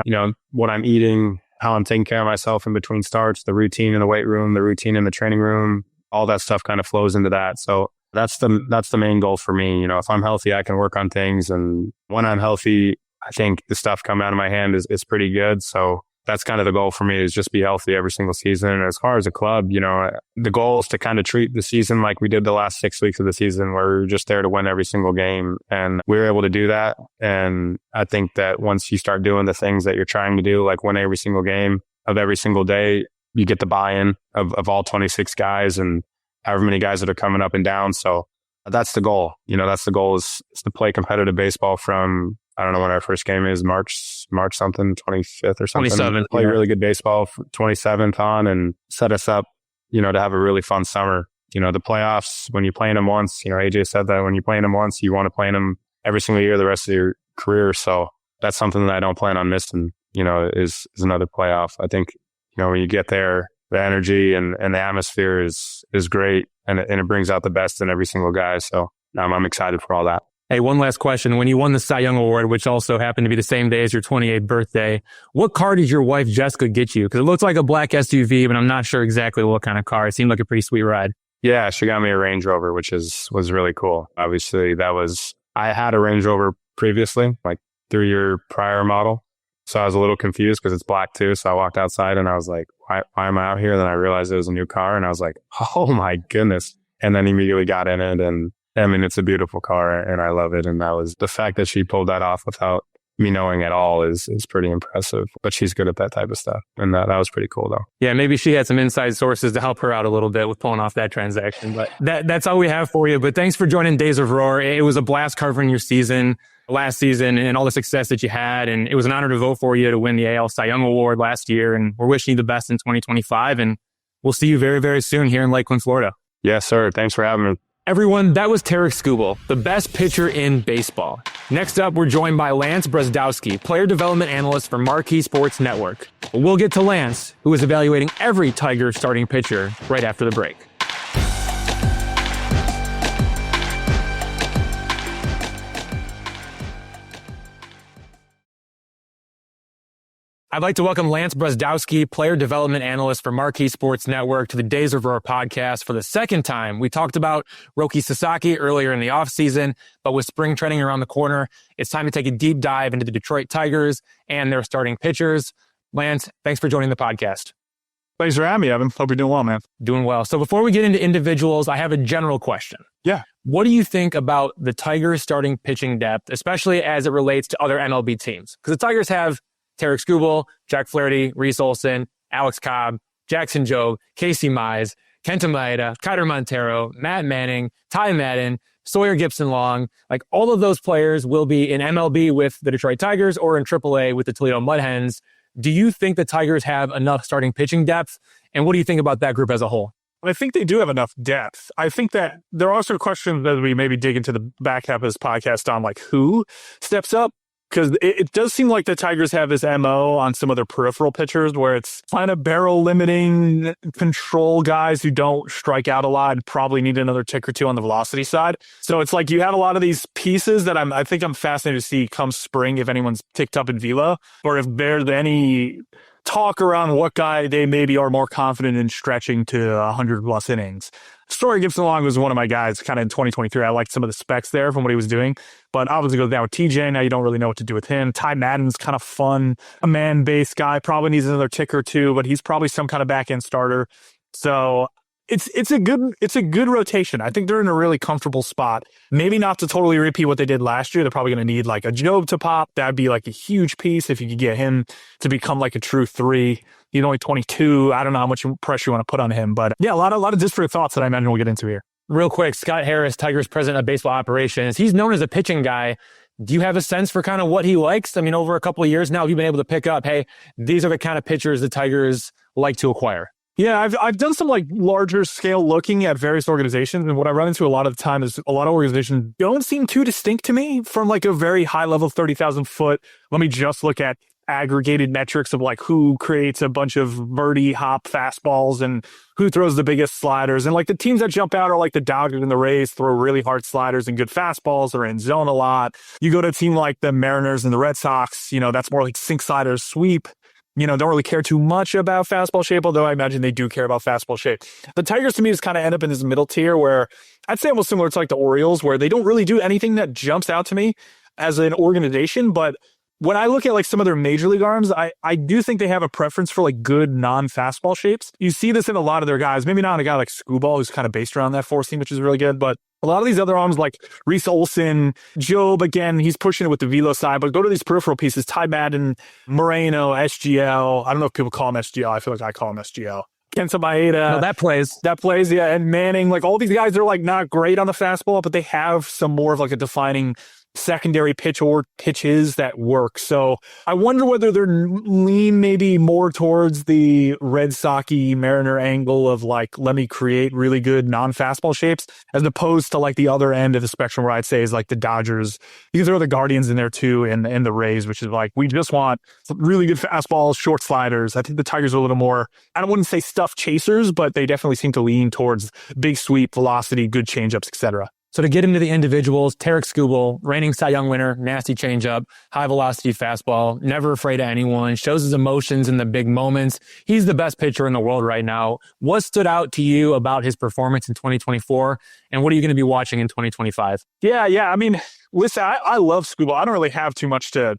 what I'm eating, how I'm taking care of myself in between starts, the routine in the weight room, the routine in the training room, all that stuff kind of flows into that. So that's the main goal for me. If I'm healthy, I can work on things. And when I'm healthy, I think the stuff coming out of my hand is pretty good. So that's kind of the goal for me, is just be healthy every single season. And as far as a club, the goal is to kind of treat the season like we did the last 6 weeks of the season, where we were just there to win every single game. And we were able to do that. And I think that once you start doing the things that you're trying to do, like win every single game of every single day, you get the buy-in of all 26 guys and however many guys that are coming up and down. So that's the goal. That's the goal is to play competitive baseball from, I don't know when our first game is, March something, 25th or something.
27th.
Play really good baseball, 27th on, and set us up, to have a really fun summer. The playoffs, when you're playing them once, AJ said that when you're playing them once, you want to play them every single year the rest of your career. So that's something that I don't plan on missing, is another playoff. I think, when you get there, the energy and the atmosphere is great. And it brings out the best in every single guy. So I'm excited for all that.
Hey, one last question. When you won the Cy Young Award, which also happened to be the same day as your 28th birthday, what car did your wife, Jessica, get you? Because it looks like a black SUV, but I'm not sure exactly what kind of car. It seemed like a pretty sweet ride.
Yeah, she got me a Range Rover, which was really cool. Obviously, I had a Range Rover previously, like 3-year prior model. So I was a little confused because it's black too. So I walked outside and I was like, why am I out here? Then I realized it was a new car and I was like, oh my goodness. And then immediately got in it. And I mean, it's a beautiful car and I love it. And that was the fact that she pulled that off without me knowing at all is pretty impressive. But she's good at that type of stuff. And that was pretty cool though.
Yeah, maybe she had some inside sources to help her out a little bit with pulling off that transaction. But that's all we have for you. But thanks for joining Days of Roar. It was a blast covering your season last season and all the success that you had. And it was an honor to vote for you to win the AL Cy Young Award last year. And we're wishing you the best in 2025. And we'll see you very, very soon here in Lakeland, Florida.
Yes, sir. Thanks for having me.
Everyone, that was Tarik Skubal, the best pitcher in baseball. Next up, we're joined by Lance Brozdowski, player development analyst for Marquee Sports Network. We'll get to Lance, who is evaluating every Tiger starting pitcher right after the break. I'd like to welcome Lance Brozdowski, player development analyst for Marquee Sports Network, to the Days of Roar podcast for the second time. We talked about Roki Sasaki earlier in the offseason, but with spring training around the corner, it's time to take a deep dive into the Detroit Tigers and their starting pitchers. Lance, thanks for joining the podcast.
Thanks for having me, Evan. Hope you're doing well, man.
Doing well. So before we get into individuals, I have a general question.
Yeah.
What do you think about the Tigers starting pitching depth, especially as it relates to other MLB teams? Because the Tigers have Tarik Skubal, Jack Flaherty, Reese Olson, Alex Cobb, Jackson Jobe, Casey Mize, Kenta Maeda, Kiter Montero, Matt Manning, Ty Madden, Sawyer Gibson-Long. Like all of those players will be in MLB with the Detroit Tigers or in AAA with the Toledo Mud Hens. Do you think the Tigers have enough starting pitching depth? And what do you think about that group as a whole?
I think they do have enough depth. I think that there are also questions as we maybe dig into the back half of this podcast on like who steps up. Because it does seem like the Tigers have this MO on some of their peripheral pitchers where it's kind of barrel limiting control guys who don't strike out a lot and probably need another tick or two on the velocity side. So it's like you have a lot of these pieces that I think I'm fascinated to see come spring if anyone's ticked up in velo or if there's any talk around what guy they maybe are more confident in stretching to 100 plus innings. Sawyer Gibson-Long was one of my guys kind of in 2023. I liked some of the specs there from what he was doing, but obviously goes down with TJ. Now you don't really know what to do with him. Ty Madden's kind of fun, a man-based guy, probably needs another tick or two, but he's probably some kind of back-end starter. So it's a good rotation. I think they're in a really comfortable spot. Maybe not to totally repeat what they did last year. They're probably going to need like a Jobe to pop. That'd be like a huge piece if you could get him to become like a true 3. He's only 22. I don't know how much pressure you want to put on him, but yeah, a lot of disparate thoughts that I imagine we'll get into here.
Real quick, Scott Harris, Tigers president of baseball operations. He's known as a pitching guy. Do you have a sense for kind of what he likes? I mean, over a couple of years now, have you been able to pick up, hey, these are the kind of pitchers the Tigers like to acquire?
Yeah, I've done some like larger scale looking at various organizations, and what I run into a lot of the time is a lot of organizations don't seem too distinct to me from like a very high level 30,000 foot. Let me just look at aggregated metrics of like who creates a bunch of verti hop fastballs and who throws the biggest sliders. And like the teams that jump out are like the Dodgers and the Rays throw really hard sliders and good fastballs. They're in zone a lot. You go to a team like the Mariners and the Red Sox, that's more like sink sliders, sweep. Don't really care too much about fastball shape, although I imagine they do care about fastball shape. The Tigers, to me, just kind of end up in this middle tier where I'd say almost similar to like the Orioles, where they don't really do anything that jumps out to me as an organization. But when I look at like some of their major league arms, I do think they have a preference for like good non-fastball shapes. You see this in a lot of their guys, maybe not a guy like Skubal, who's kind of based around that four seam, which is really good, but a lot of these other arms like Reese Olson, Jobe, again, he's pushing it with the velo side, but go to these peripheral pieces, Ty Madden, Moreno, SGL. I don't know if people call him SGL. I feel like I call him SGL. Kenta Maeda.
No, that plays,
yeah. And Manning, like all these guys are like not great on the fastball, but they have some more of like a defining secondary pitch or pitches that work. So I wonder whether they're lean maybe more towards the Red Sox-y Mariner angle of like, let me create really good non-fastball shapes, as opposed to like the other end of the spectrum where I'd say is like the Dodgers. You can throw the Guardians in there too, and the Rays, which is like, we just want really good fastballs, short sliders. I think the Tigers are a little more, I wouldn't say stuff chasers, but they definitely seem to lean towards big sweep, velocity, good changeups, etc.
So to get into the individuals, Tarik Skubal, reigning Cy Young winner, nasty changeup, high velocity fastball, never afraid of anyone, shows his emotions in the big moments. He's the best pitcher in the world right now. What stood out to you about his performance in 2024? And what are you going to be watching in 2025?
Yeah. I mean, listen, I love Skubal. I don't really have too much to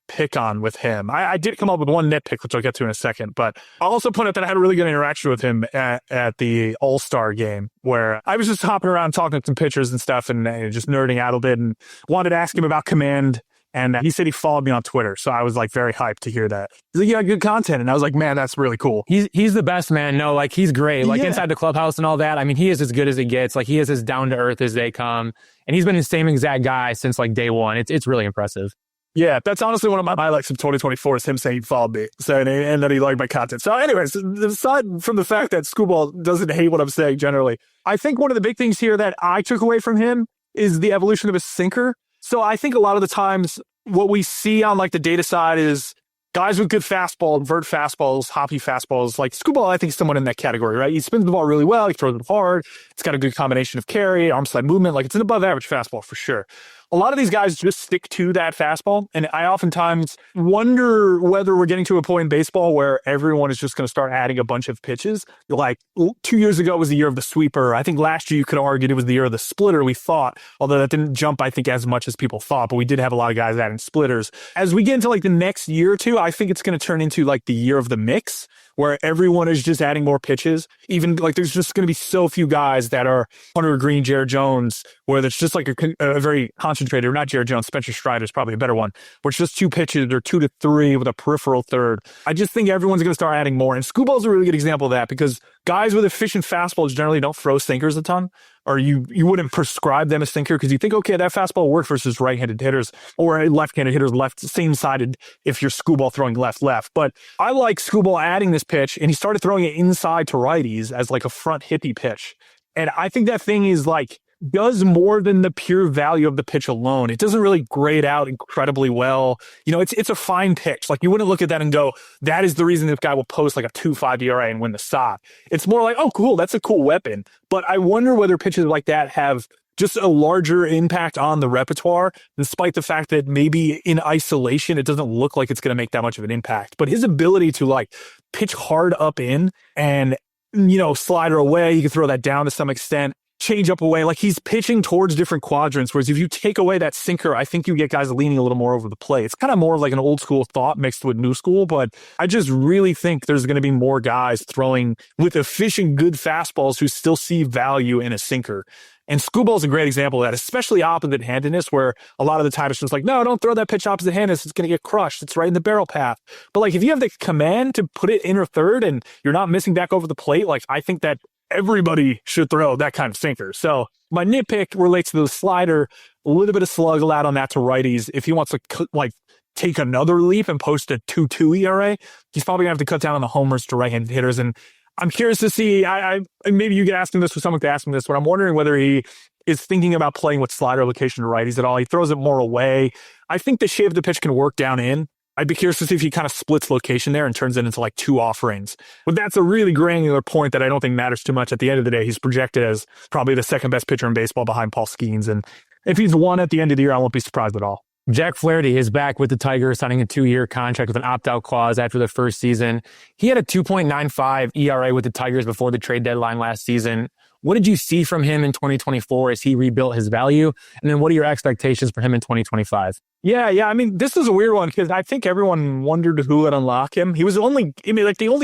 pick on with him. I did come up with one nitpick, which I'll get to in a second, but I'll also point out that I had a really good interaction with him at the All-Star game, where I was just hopping around talking to some pitchers and stuff and just nerding out a bit, and wanted to ask him about command. And he said he followed me on Twitter. So I was like very hyped to hear that. He's like, yeah, good content. And I was like, man, that's really cool.
He's the best, man. No, like he's great. Like inside the clubhouse and all that. I mean, he is as good as it gets. Like he is as down to earth as they come. And he's been the same exact guy since like day one. It's really impressive.
Yeah, that's honestly one of my highlights of 2024 is him saying he followed me. So, and that he liked my content. So anyways, aside from the fact that Skubal doesn't hate what I'm saying generally, I think one of the big things here that I took away from him is the evolution of his sinker. So I think a lot of the times what we see on like the data side is guys with good fastball, invert fastballs, hoppy fastballs. Like Skubal, I think is someone in that category, right? He spins the ball really well. He throws it hard. It's got a good combination of carry, arm slide movement. Like it's an above average fastball for sure. A lot of these guys just stick to that fastball. And I oftentimes wonder whether we're getting to a point in baseball where everyone is just going to start adding a bunch of pitches. Like 2 years ago was the year of the sweeper. I think last year you could argue it was the year of the splitter, we thought, although that didn't jump, I think, as much as people thought. But we did have a lot of guys adding splitters. As we get into like the next year or two, I think it's going to turn into like the year of the mix, where everyone is just adding more pitches. Even like there's just going to be so few guys that are Hunter Green, Jared Jones, where it's just like a very concentrated, or not Jared Jones, Spencer Strider is probably a better one, where it's just 2 pitches or 2 to 3 with a peripheral third. I just think everyone's going to start adding more. And Skubal's a really good example of that, because guys with efficient fastballs generally don't throw sinkers a ton, or you wouldn't prescribe them a sinker because you think, okay, that fastball will work versus right-handed hitters or left-handed hitters same-sided if you're Skubal throwing left. But I like Skubal adding this pitch, and he started throwing it inside to righties as like a front hippie pitch. And I think that thing is like, does more than the pure value of the pitch alone. It doesn't really grade out incredibly well. You know, it's a fine pitch. Like you wouldn't look at that and go, that is the reason this guy will post like a 2.5 ERA and win the Cy. It's more like, oh, cool, that's a cool weapon. But I wonder whether pitches like that have just a larger impact on the repertoire, despite the fact that maybe in isolation, it doesn't look like it's going to make that much of an impact. But his ability to like pitch hard up in and, you know, slider away, you can throw that down to some extent, change up away, like he's pitching towards different quadrants, whereas if you take away that sinker, I think you get guys leaning a little more over the plate. It's kind of more like an old school thought mixed with new school, but I just really think there's going to be more guys throwing with efficient, good fastballs who still see value in a sinker. And Skubal's a great example of that, especially opposite-handedness, where a lot of the time it's just like, no, don't throw that pitch opposite-handedness. It's going to get crushed. It's right in the barrel path. But like if you have the command to put it in or third and you're not missing back over the plate, like I think that everybody should throw that kind of sinker. So my nitpick relates to the slider, a little bit of slug allowed on that to righties. If he wants to like take another leap and post a 2.2 ERA, he's probably gonna have to cut down on the homers to right-handed hitters. And I'm curious to see, I maybe you could ask him this, or someone could ask him this, but I'm wondering whether he is thinking about playing with slider location to righties at all. He throws it more away. I think the shape of the pitch can work down in. I'd be curious to see if he kind of splits location there and turns it into like 2 offerings. But that's a really granular point that I don't think matters too much. At the end of the day, he's projected as probably the second best pitcher in baseball behind Paul Skeens. And if he's one at the end of the year, I won't be surprised at all.
Jack Flaherty is back with the Tigers, signing a 2-year contract with an opt-out clause after the first season. He had a 2.95 ERA with the Tigers before the trade deadline last season. What did you see from him in 2024 as he rebuilt his value? And then what are your expectations for him in 2025?
Yeah. I mean, this is a weird one because I think everyone wondered who would unlock him. He was the only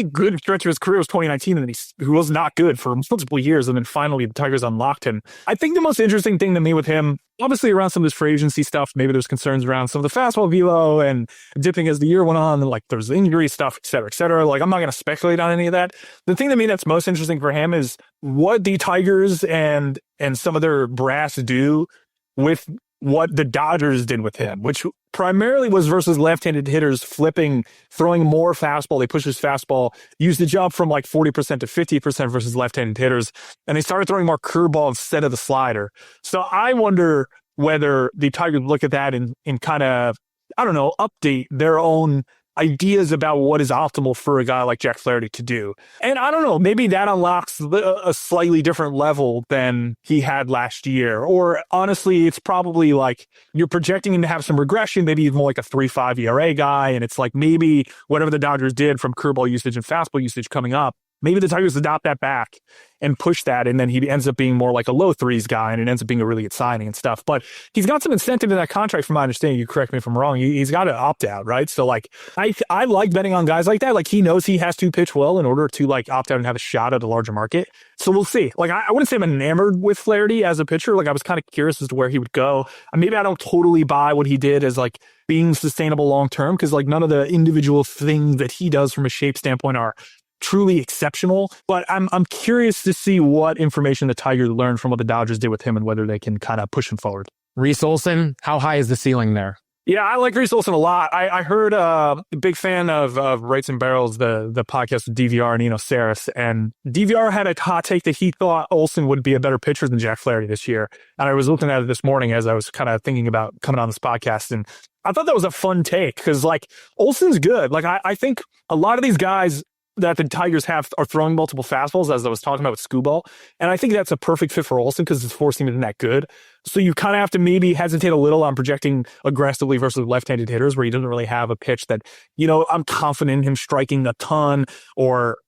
good stretch of his career was 2019, and then he was not good for multiple years. And then finally the Tigers unlocked him. I think the most interesting thing to me with him, obviously around some of this free agency stuff, maybe there's concerns around some of the fastball velo and dipping as the year went on, and like there's injury stuff, et cetera, et cetera. Like I'm not going to speculate on any of that. The thing to me that's most interesting for him is what the Tigers and some of their brass do with what the Dodgers did with him, which primarily was versus left-handed hitters flipping, throwing more fastball. They pushed his fastball usage up from like 40% to 50% versus left-handed hitters. And they started throwing more curveball instead of the slider. So I wonder whether the Tigers look at that and kind of, I don't know, update their own ideas about what is optimal for a guy like Jack Flaherty to do. And I don't know, maybe that unlocks a slightly different level than he had last year. Or honestly, it's probably like you're projecting him to have some regression. Maybe he's more like a 3.5 ERA guy. And it's like maybe whatever the Dodgers did from curveball usage and fastball usage coming up, maybe the Tigers adopt that back and push that, and then he ends up being more like a low threes guy, and it ends up being a really good signing and stuff. But he's got some incentive in that contract, from my understanding. You correct me if I'm wrong. He's got to opt out, right? So like, I like betting on guys like that. Like he knows he has to pitch well in order to like opt out and have a shot at a larger market. So we'll see. Like I wouldn't say I'm enamored with Flaherty as a pitcher. Like I was kind of curious as to where he would go. Maybe I don't totally buy what he did as like being sustainable long term, because like none of the individual things that he does from a shape standpoint are truly exceptional. But I'm curious to see what information the Tigers learned from what the Dodgers did with him and whether they can kind of push him forward.
Reese Olson, how high is the ceiling there?
Yeah, I like Reese Olson a lot. I heard a big fan of Rates and Barrels, the podcast with DVR and Eno Saris, and DVR had a hot take that he thought Olson would be a better pitcher than Jack Flaherty this year. And I was looking at it this morning as I was kind of thinking about coming on this podcast, and I thought that was a fun take because like Olson's good. Like I think a lot of these guys that the Tigers have are throwing multiple fastballs, as I was talking about with Skubal. And I think that's a perfect fit for Olson because his four seam isn't that good. So you kind of have to maybe hesitate a little on projecting aggressively versus left-handed hitters where he doesn't really have a pitch that, you know, I'm confident in him striking a ton, or,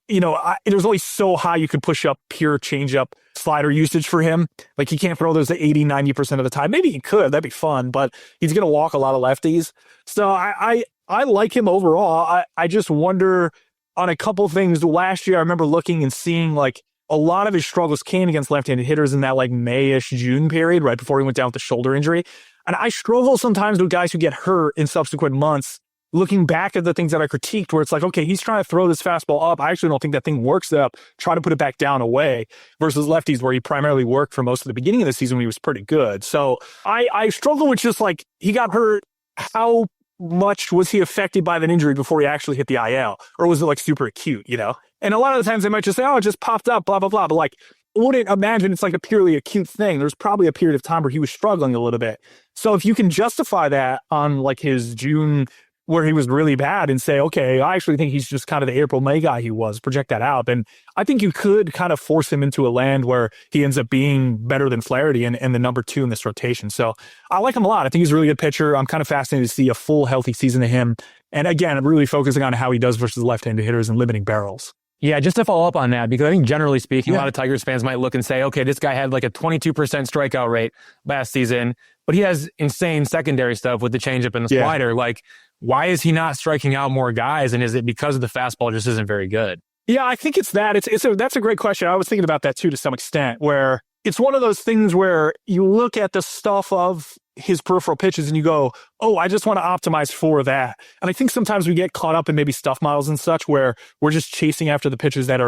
you know, there's only so high you could push up pure changeup slider usage for him. Like he can't throw those 80, 90% of the time. Maybe he could, that'd be fun, but he's going to walk a lot of lefties. So I like him overall. I just wonder on a couple of things. Last year, I remember looking and seeing like a lot of his struggles came against left-handed hitters in that like May-ish June period, right before he went down with the shoulder injury. And I struggle sometimes with guys who get hurt in subsequent months, looking back at the things that I critiqued where it's like, okay, he's trying to throw this fastball up. I actually don't think that thing works up. Try to put it back down away versus lefties where he primarily worked for most of the beginning of the season when he was pretty good. So I struggle with just like, he got hurt. How much was he affected by that injury before he actually hit the IL? Or was it like super acute, you know? And a lot of the times they might just say, oh, it just popped up, blah, blah, blah. But like, I wouldn't imagine it's like a purely acute thing. There's probably a period of time where he was struggling a little bit. So if you can justify that on like his June where he was really bad and say, okay, I actually think he's just kind of the April, May guy he was, project that out, then I think you could kind of force him into a land where he ends up being better than Flaherty and the number two in this rotation. So I like him a lot. I think he's a really good pitcher. I'm kind of fascinated to see a full healthy season of him. And again, I'm really focusing on how he does versus left-handed hitters and limiting barrels.
Yeah, just to follow up on that, because I think generally speaking, a lot of Tigers fans might look and say, okay, this guy had like a 22% strikeout rate last season, but he has insane secondary stuff with the changeup and the slider. Like, why is he not striking out more guys? And is it because of the fastball just isn't very good?
Yeah, I think it's that. That's a great question. I was thinking about that too, to some extent, where it's one of those things where you look at the stuff of his peripheral pitches and you go, oh, I just want to optimize for that. And I think sometimes we get caught up in maybe stuff models and such where we're just chasing after the pitches that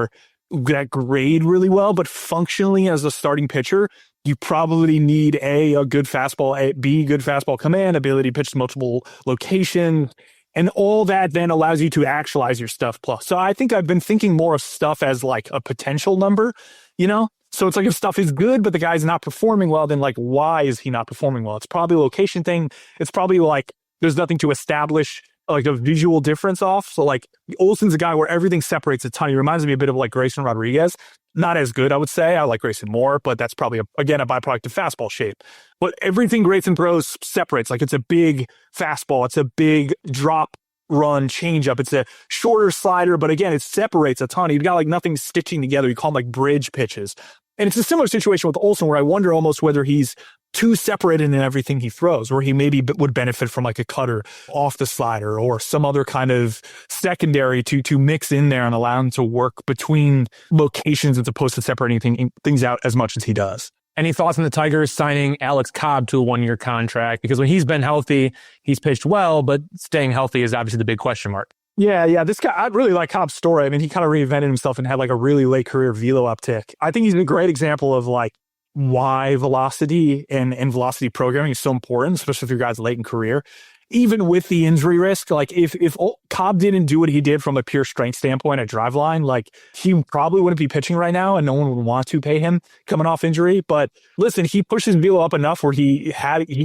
grade really well, but functionally as a starting pitcher, you probably need a good fastball, B, good fastball command, ability to pitch to multiple locations, and all that then allows you to actualize your stuff plus. So I think I've been thinking more of stuff as like a potential number, you know? So it's like if stuff is good, but the guy's not performing well, then like, why is he not performing well? It's probably a location thing. It's probably like there's nothing to establish like a visual difference off. So like Olson's a guy where everything separates a ton. He reminds me a bit of like Grayson Rodriguez. Not as good, I would say. I like Grayson more, but that's probably, again, a byproduct of fastball shape. But everything Grayson throws separates. Like it's a big fastball. It's a big drop, run, changeup. It's a shorter slider, but again, it separates a ton. You've got like nothing stitching together. You call them like bridge pitches. And it's a similar situation with Olson where I wonder almost whether he's too separated in everything he throws, where he maybe would benefit from like a cutter off the slider or some other kind of secondary to mix in there and allow him to work between locations as opposed to separating things out as much as he does.
Any thoughts on the Tigers signing Alex Cobb to a one-year contract? Because when he's been healthy, he's pitched well, but staying healthy is obviously the big question mark.
Yeah. This guy, I really like Cobb's story. I mean, he kind of reinvented himself and had like a really late career velo uptick. I think he's a great example of like why velocity and velocity programming is so important, especially if your guys late in career. Even with the injury risk, like if Cobb didn't do what he did from a pure strength standpoint at Driveline, like he probably wouldn't be pitching right now and no one would want to pay him coming off injury. But listen, he pushed his velo up enough where he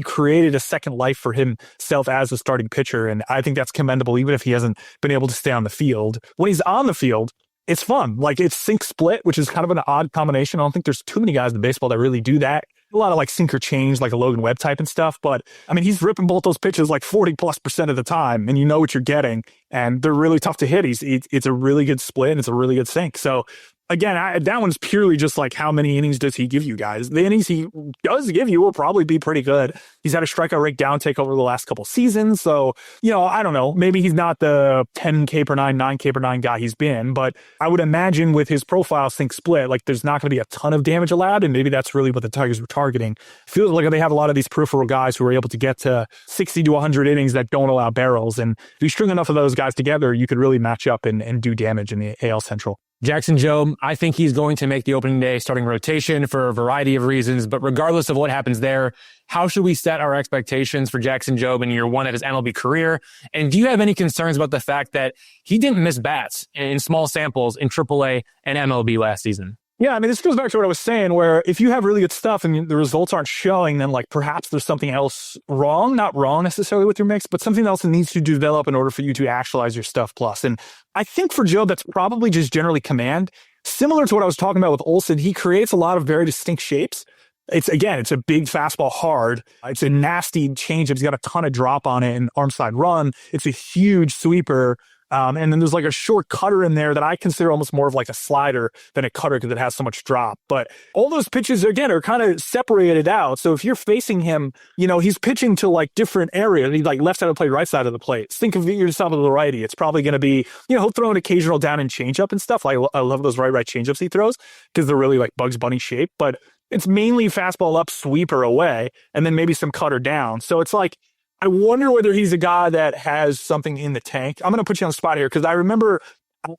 created a second life for himself as a starting pitcher. And I think that's commendable, even if he hasn't been able to stay on the field. When he's on the field, it's fun. Like it's sink split, which is kind of an odd combination. I don't think there's too many guys in baseball that really do that. A lot of like sinker change, like a Logan Webb type and stuff. But I mean, he's ripping both those pitches like 40+% of the time, and you know what you're getting. And they're really tough to hit. It's a really good split and it's a really good sink. So again, that one's purely just like how many innings does he give you guys? The innings he does give you will probably be pretty good. He's had a strikeout rate downtake over the last couple seasons. So, I don't know. Maybe he's not the 10K per 9, 9K per 9 guy he's been, but I would imagine with his profile sink split, like there's not going to be a ton of damage allowed. And maybe that's really what the Tigers were targeting. Feels like they have a lot of these peripheral guys who are able to get to 60 to 100 innings that don't allow barrels. And if you string enough of those guys together, you could really match up and do damage in the AL Central.
Jackson Jobe, I think he's going to make the opening day starting rotation for a variety of reasons, but regardless of what happens there, how should we set our expectations for Jackson Jobe in year one of his MLB career? And do you have any concerns about the fact that he didn't miss bats in small samples in AAA and MLB last season?
Yeah, I mean, this goes back to what I was saying, where if you have really good stuff and the results aren't showing, then like perhaps there's something else wrong, not wrong necessarily with your mix, but something else that needs to develop in order for you to actualize your stuff plus. And I think for Jobe, that's probably just generally command. Similar to what I was talking about with Olsen, he creates a lot of very distinct shapes. It's a big fastball hard. It's a nasty changeup. He's got a ton of drop on it and arm side run. It's a huge sweeper. And then there's like a short cutter in there that I consider almost more of like a slider than a cutter because it has so much drop. But all those pitches, again, are kind of separated out. So if you're facing him, he's pitching to like different areas. He's like left side of the plate, right side of the plate. Think of yourself as the righty. It's probably going to be, he'll throw an occasional down and changeup and stuff. I love those right changeups he throws because they're really like Bugs Bunny shape. But it's mainly fastball up, sweeper away, and then maybe some cutter down. So it's like, I wonder whether he's a guy that has something in the tank. I'm going to put you on the spot here because I remember,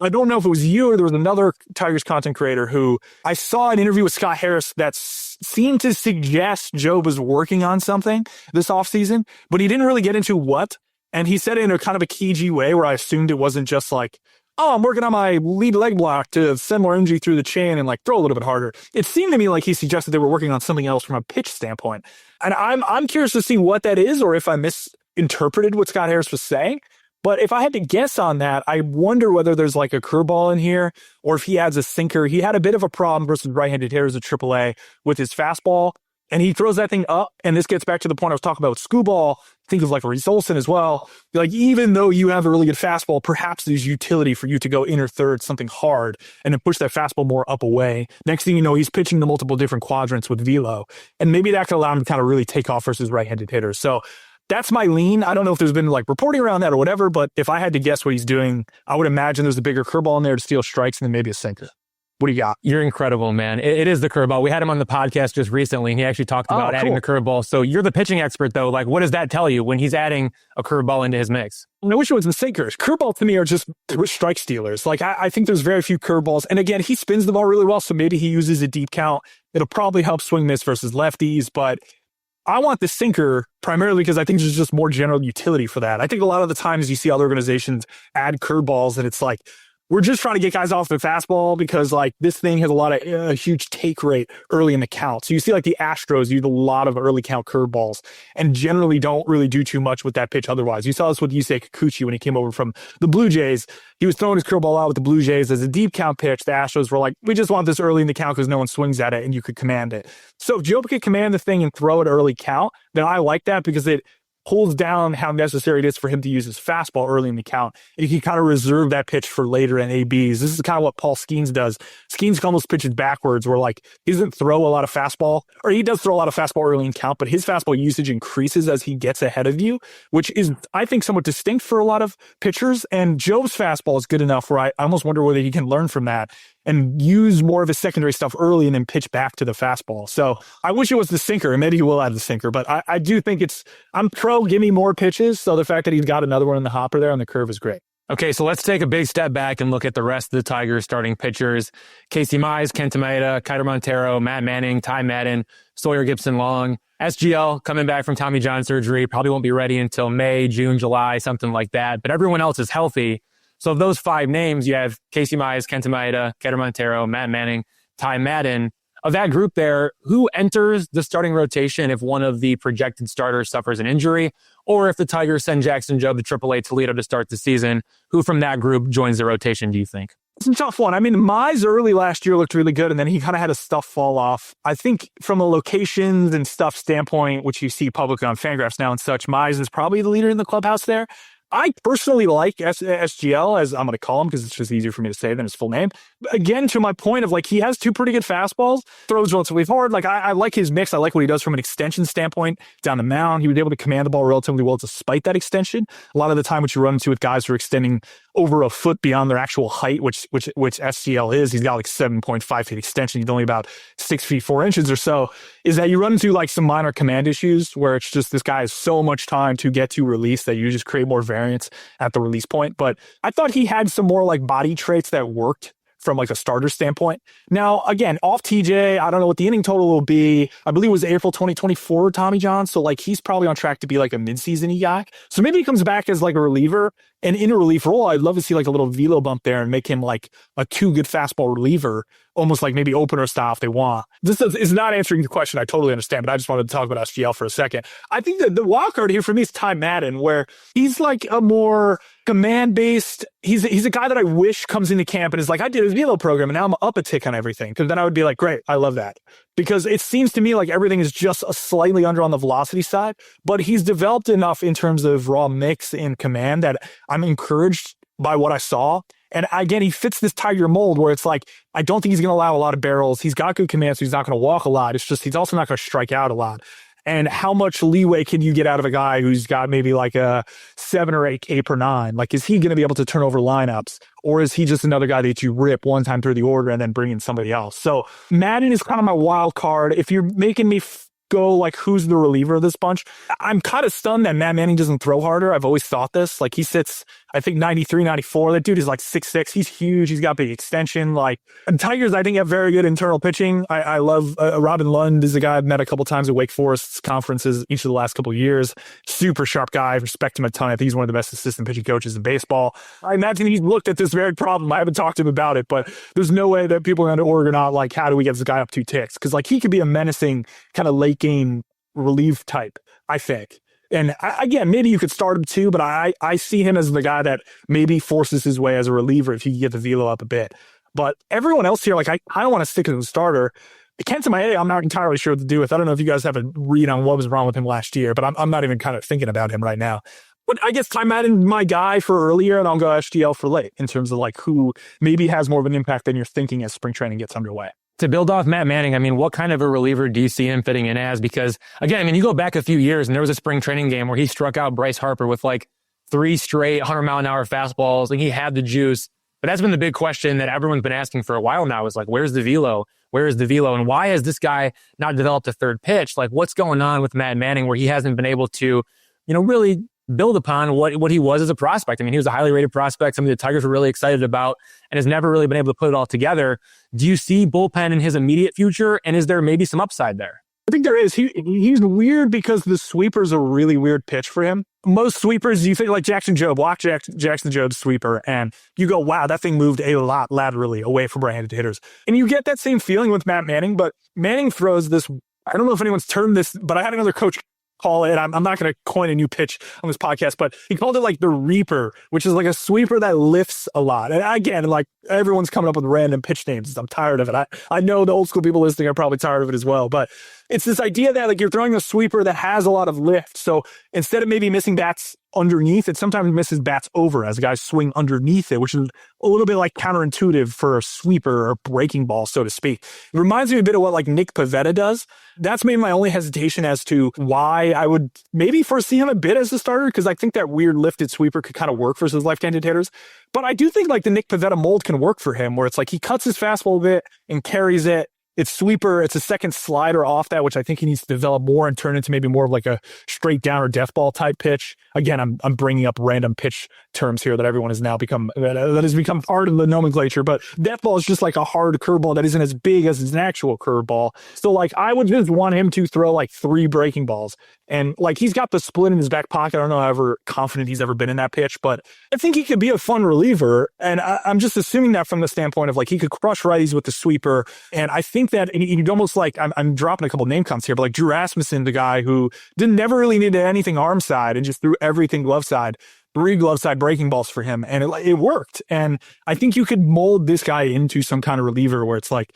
I don't know if it was you or there was another Tigers content creator who I saw an interview with Scott Harris that seemed to suggest Jobe was working on something this offseason, but he didn't really get into what. And he said it in a kind of a cagey way where I assumed it wasn't just like, oh, I'm working on my lead leg block to send more energy through the chain and like throw a little bit harder. It seemed to me like he suggested they were working on something else from a pitch standpoint. And I'm curious to see what that is or if I misinterpreted what Scott Harris was saying. But if I had to guess on that, I wonder whether there's like a curveball in here or if he adds a sinker. He had a bit of a problem versus right-handed hitters at AAA with his fastball. And he throws that thing up. And this gets back to the point I was talking about with Skubal. Think of like Reese Olson as well. Like, even though you have a really good fastball, perhaps there's utility for you to go inner third, something hard, and then push that fastball more up away. Next thing you know, he's pitching to multiple different quadrants with velo. And maybe that could allow him to kind of really take off versus right-handed hitters. So that's my lean. I don't know if there's been like reporting around that or whatever, but if I had to guess what he's doing, I would imagine there's a bigger curveball in there to steal strikes and then maybe a sinker. What do you got?
You're incredible, man. It is the curveball. We had him on the podcast just recently, and he actually talked about adding the curveball. So you're the pitching expert, though. Like, what does that tell you when he's adding a curveball into his mix?
I wish it was the sinkers. Curveballs to me are just strike stealers. Like, I think there's very few curveballs. And again, he spins the ball really well, so maybe he uses a deep count. It'll probably help swing miss versus lefties, but I want the sinker primarily because I think there's just more general utility for that. I think a lot of the times you see other organizations add curveballs, and it's like, we're just trying to get guys off the fastball because like this thing has a lot of huge take rate early in the count. So you see like the Astros use a lot of early count curveballs and generally don't really do too much with that pitch otherwise. You saw this with Yusei Kikuchi when he came over from the Blue Jays. He was throwing his curveball out with the Blue Jays as a deep count pitch. The Astros were like, we just want this early in the count because no one swings at it and you could command it. So if Jobe could command the thing and throw it early count, then I like that because it pulls down how necessary it is for him to use his fastball early in the count. And you can kind of reserve that pitch for later in ABs. This is kind of what Paul Skeens does. Skeens almost pitches backwards where like he doesn't throw a lot of fastball, or he does throw a lot of fastball early in count, but his fastball usage increases as he gets ahead of you, which is, I think, somewhat distinct for a lot of pitchers. And Jobe's fastball is good enough where I almost wonder whether he can learn from that and use more of his secondary stuff early and then pitch back to the fastball. So I wish it was the sinker, and maybe he will add the sinker, but I do think I'm pro, give me more pitches. So the fact that he's got another one in the hopper there on the curve is great.
Okay, so let's take a big step back and look at the rest of the Tigers starting pitchers. Casey Mize, Kenta Maeda, Kiter Montero, Matt Manning, Ty Madden, Sawyer Gibson-Long. SGL coming back from Tommy John surgery, probably won't be ready until May, June, July, something like that. But everyone else is healthy. So of those 5 names, you have Casey Mize, Kenta Maeda, Kiter Montero, Matt Manning, Ty Madden. Of that group there, who enters the starting rotation if one of the projected starters suffers an injury, or if the Tigers send Jackson Jobe to AAA Toledo to start the season, who from that group joins the rotation, do you think?
It's a tough one. I mean, Mize early last year looked really good, and then he kind of had his stuff fall off. I think from a locations and stuff standpoint, which you see publicly on Fangraphs now and such, Mize is probably the leader in the clubhouse there. I personally like SGL, as I'm going to call him because it's just easier for me to say than his full name. Again, to my point of like, he has 2 pretty good fastballs, throws relatively hard. Like, I like his mix. I like what he does from an extension standpoint down the mound. He was able to command the ball relatively well despite that extension. A lot of the time, what you run into with guys who are extending over a foot beyond their actual height, which SGL is, he's got like 7.5 feet extension. He's only about 6 feet 4 inches or so, is that you run into like some minor command issues where it's just this guy has so much time to get to release that you just create more variance at the release point. But I thought he had some more like body traits that worked from like a starter standpoint. Now, again, off TJ, I don't know what the inning total will be. I believe it was April 2024, Tommy John. So like he's probably on track to be like a midseason guy. So maybe he comes back as like a reliever, and in a relief role, I'd love to see like a little velo bump there and make him like a 2 good fastball reliever, almost like maybe opener style if they want. This is not answering the question. I totally understand, but I just wanted to talk about SGL for a second. I think that the wild card here for me is Ty Madden, where he's like a more command-based. He's a guy that I wish comes into camp and is like, I did his velo program and now I'm up a tick on everything. Because then I would be like, great, I love that. Because it seems to me like everything is just a slightly under on the velocity side, but he's developed enough in terms of raw mix and command that I'm encouraged by what I saw. And again, he fits this Tiger mold where it's like, I don't think he's going to allow a lot of barrels. He's got good command, so he's not going to walk a lot. It's just, he's also not going to strike out a lot. And how much leeway can you get out of a guy who's got maybe like a 7 or 8 per 9? Like, is he going to be able to turn over lineups? Or is he just another guy that you rip one time through the order and then bring in somebody else? So Madden is kind of my wild card. If you're making me go like, who's the reliever of this bunch? I'm kind of stunned that Matt Manning doesn't throw harder. I've always thought this. Like, he sits, I think 93, 94. That dude is like 6'6". He's huge. He's got big extension. Like, and Tigers, I think, have very good internal pitching. I love Robin Lund is a guy I've met a couple times at Wake Forest's conferences each of the last couple of years. Super sharp guy. I respect him a ton. I think he's one of the best assistant pitching coaches in baseball. I imagine he's looked at this very problem. I haven't talked to him about it, but there's no way that people around Oregon are not like, how do we get this guy up 2 ticks? Because like, he could be a menacing kind of late game relief type, I think. And again, maybe you could start him too, but I see him as the guy that maybe forces his way as a reliever if he can get the velo up a bit. But everyone else here, like, I don't want to stick as a starter. Kenta Maeda, I'm not entirely sure what to do with. I don't know if you guys have a read on what was wrong with him last year, but I'm not even kind of thinking about him right now. But I guess Ty Madden, my guy for earlier, and I'll go SGL for late in terms of like who maybe has more of an impact than you're thinking as spring training gets underway.
To build off Matt Manning, I mean, what kind of a reliever do you see him fitting in as? Because, again, I mean, you go back a few years and there was a spring training game where he struck out Bryce Harper with like 3 straight 100-mile-an-hour fastballs. Like, he had the juice. But that's been the big question that everyone's been asking for a while now is like, where's the velo? Where is the velo? And why has this guy not developed a third pitch? Like, what's going on with Matt Manning where he hasn't been able to, really build upon what he was as a prospect? I mean, he was a highly rated prospect, something the Tigers were really excited about, and has never really been able to put it all together. Do you see bullpen in his immediate future, and is there maybe some upside there?
I think there is. He's weird because the sweeper's a really weird pitch for him. Most sweepers, you think like Jackson Jobe, watch Jackson Jobe's sweeper, and you go, wow, that thing moved a lot laterally away from right-handed hitters. And you get that same feeling with Matt Manning, but Manning throws this, I don't know if anyone's termed this, but I had another coach call it, I'm not going to coin a new pitch on this podcast, but he called it like the Reaper, which is like a sweeper that lifts a lot. And again, like, everyone's coming up with random pitch names. I'm tired of it. I know the old school people listening are probably tired of it as well, but it's this idea that like you're throwing a sweeper that has a lot of lift. So instead of maybe missing bats underneath, it sometimes misses bats over as guys swing underneath it, which is a little bit like counterintuitive for a sweeper or breaking ball, so to speak. It reminds me a bit of what like Nick Pivetta does. That's maybe my only hesitation as to why I would maybe foresee him a bit as a starter, because I think that weird lifted sweeper could kind of work versus left-handed hitters. But I do think like the Nick Pivetta mold can work for him, where it's like he cuts his fastball a bit and carries it, It's sweeper. It's a second slider off that, which I think he needs to develop more and turn into maybe more of like a straight down or death ball type pitch. Again, I'm bringing up random pitch terms here that everyone has now become, that has become part of the nomenclature. But death ball is just like a hard curveball that isn't as big as an actual curveball. So like I would just want him to throw like 3 breaking balls. And like he's got the split in his back pocket. I don't know how confident he's ever been in that pitch, but I think he could be a fun reliever. And I'm just assuming that from the standpoint of like he could crush righties with the sweeper. And I think that he'd almost like, I'm dropping a couple name counts here, but like Drew Rasmussen, the guy who never really needed anything arm side and just threw everything glove side. 3 glove side breaking balls for him, and it worked. And I think you could mold this guy into some kind of reliever where it's like,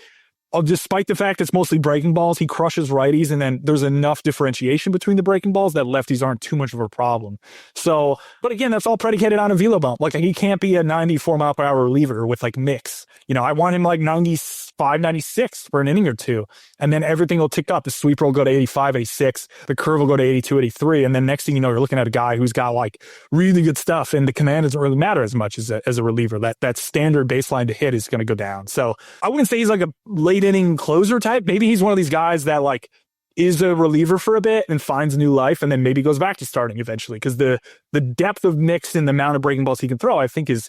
despite the fact it's mostly breaking balls, he crushes righties, and then there's enough differentiation between the breaking balls that lefties aren't too much of a problem. So, but again, that's all predicated on a velo bump. Like he can't be a 94 mile per hour reliever with like mix. You know, I want him like 95, 96 for an inning or two, and then everything will tick up. The sweeper will go to 85, 86. The curve will go to 82, 83. And then next thing you know, you're looking at a guy who's got like really good stuff, and the command doesn't really matter as much as a reliever. That standard baseline to hit is going to go down. So I wouldn't say he's like a late inning closer type. Maybe he's one of these guys that like is a reliever for a bit and finds new life, and then maybe goes back to starting eventually, because the depth of mix and the amount of breaking balls he can throw, I think is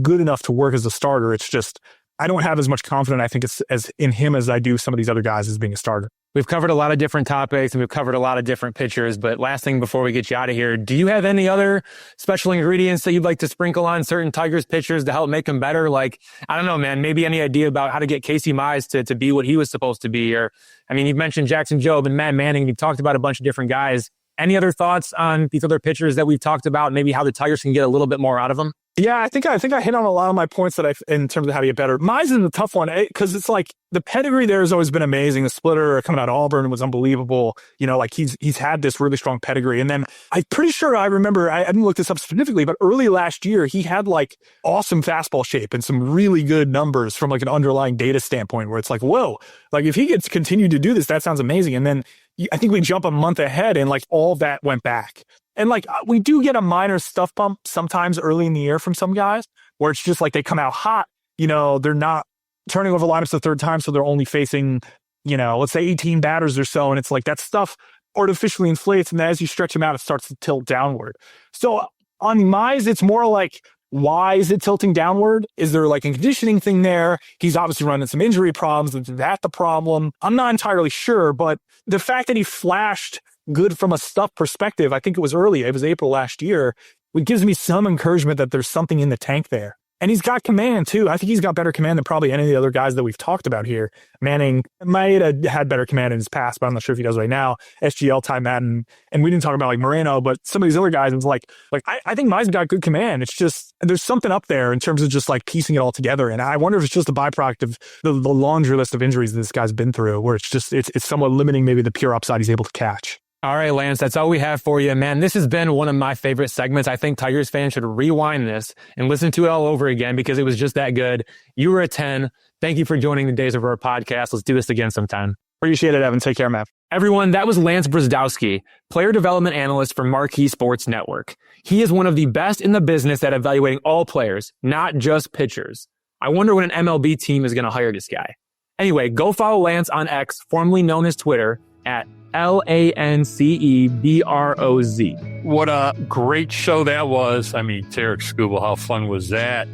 good enough to work as a starter. It's just I don't have as much confidence, I think, as in him as I do some of these other guys as being a starter.
We've covered a lot of different topics and we've covered a lot of different pitchers, but last thing before we get you out of here, do you have any other special ingredients that you'd like to sprinkle on certain Tigers pitchers to help make them better? Like, I don't know, man, maybe any idea about how to get Casey Mize to be what he was supposed to be? Or, I mean, you've mentioned Jackson Jobe and Matt Manning, and you've talked about a bunch of different guys. Any other thoughts on these other pitchers that we've talked about, maybe how the Tigers can get a little bit more out of them?
Yeah, I think I hit on a lot of my points in terms of how to get better. Mize is a tough one because it's like the pedigree there has always been amazing. The splitter coming out of Auburn was unbelievable. You know, like he's had this really strong pedigree. And then I'm pretty sure I remember, I didn't look this up specifically, but early last year, he had like awesome fastball shape and some really good numbers from like an underlying data standpoint where it's like, whoa, like if he gets continued to do this, that sounds amazing. And then I think we jump a month ahead and like all that went back. And like we do get a minor stuff bump sometimes early in the year from some guys where it's just like they come out hot, you know, they're not turning over lineups the third time. So they're only facing, you know, let's say 18 batters or so. And it's like that stuff artificially inflates. And then as you stretch them out, it starts to tilt downward. So on Mize, it's more like, why is it tilting downward? Is there like a conditioning thing there? He's obviously running some injury problems. Is that the problem? I'm not entirely sure, but the fact that he flashed good from a stuff perspective, I think it was early. It was April last year. It gives me some encouragement that there's something in the tank there. And he's got command too. I think he's got better command than probably any of the other guys that we've talked about here. Manning might have had better command in his past, but I'm not sure if he does right now. SGL, Ty Madden, and we didn't talk about like Moreno, but some of these other guys, it's like I think Mize got good command. It's just there's something up there in terms of just like piecing it all together. And I wonder if it's just a byproduct of the laundry list of injuries this guy's been through, where it's just it's somewhat limiting maybe the pure upside he's able to catch.
All right, Lance, that's all we have for you. Man, this has been one of my favorite segments. I think Tigers fans should rewind this and listen to it all over again because it was just that good. You were a 10. Thank you for joining the Days of Roar podcast. Let's do this again sometime.
Appreciate it, Evan. Take care, man.
Everyone, that was Lance Brozdowski, player development analyst for Marquee Sports Network. He is one of the best in the business at evaluating all players, not just pitchers. I wonder when an MLB team is going to hire this guy. Anyway, go follow Lance on X, formerly known as Twitter, at LANCEBROZ.
What a great show that was. I mean, Tarik Skubal, how fun was that?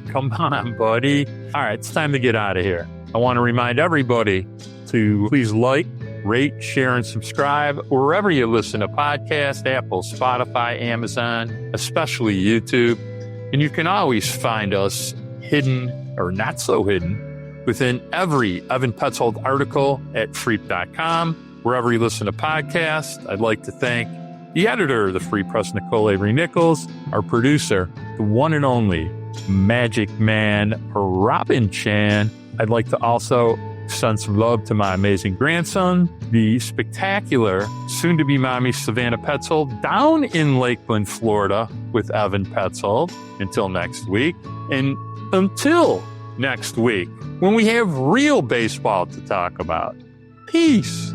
Come on, buddy. All right, it's time to get out of here. I want to remind everybody to please like, rate, share, and subscribe wherever you listen to podcasts, Apple, Spotify, Amazon, especially YouTube. And you can always find us hidden or not so hidden within every Evan Petzold article at freep.com. Wherever you listen to podcasts, I'd like to thank the editor of the Free Press, Nicole Avery Nichols, our producer, the one and only Magic Man, Robin Chan. I'd like to also send some love to my amazing grandson, the spectacular, soon-to-be mommy Savannah Petzold, down in Lakeland, Florida, with Evan Petzold. Until next week, and until next week, when we have real baseball to talk about. Peace.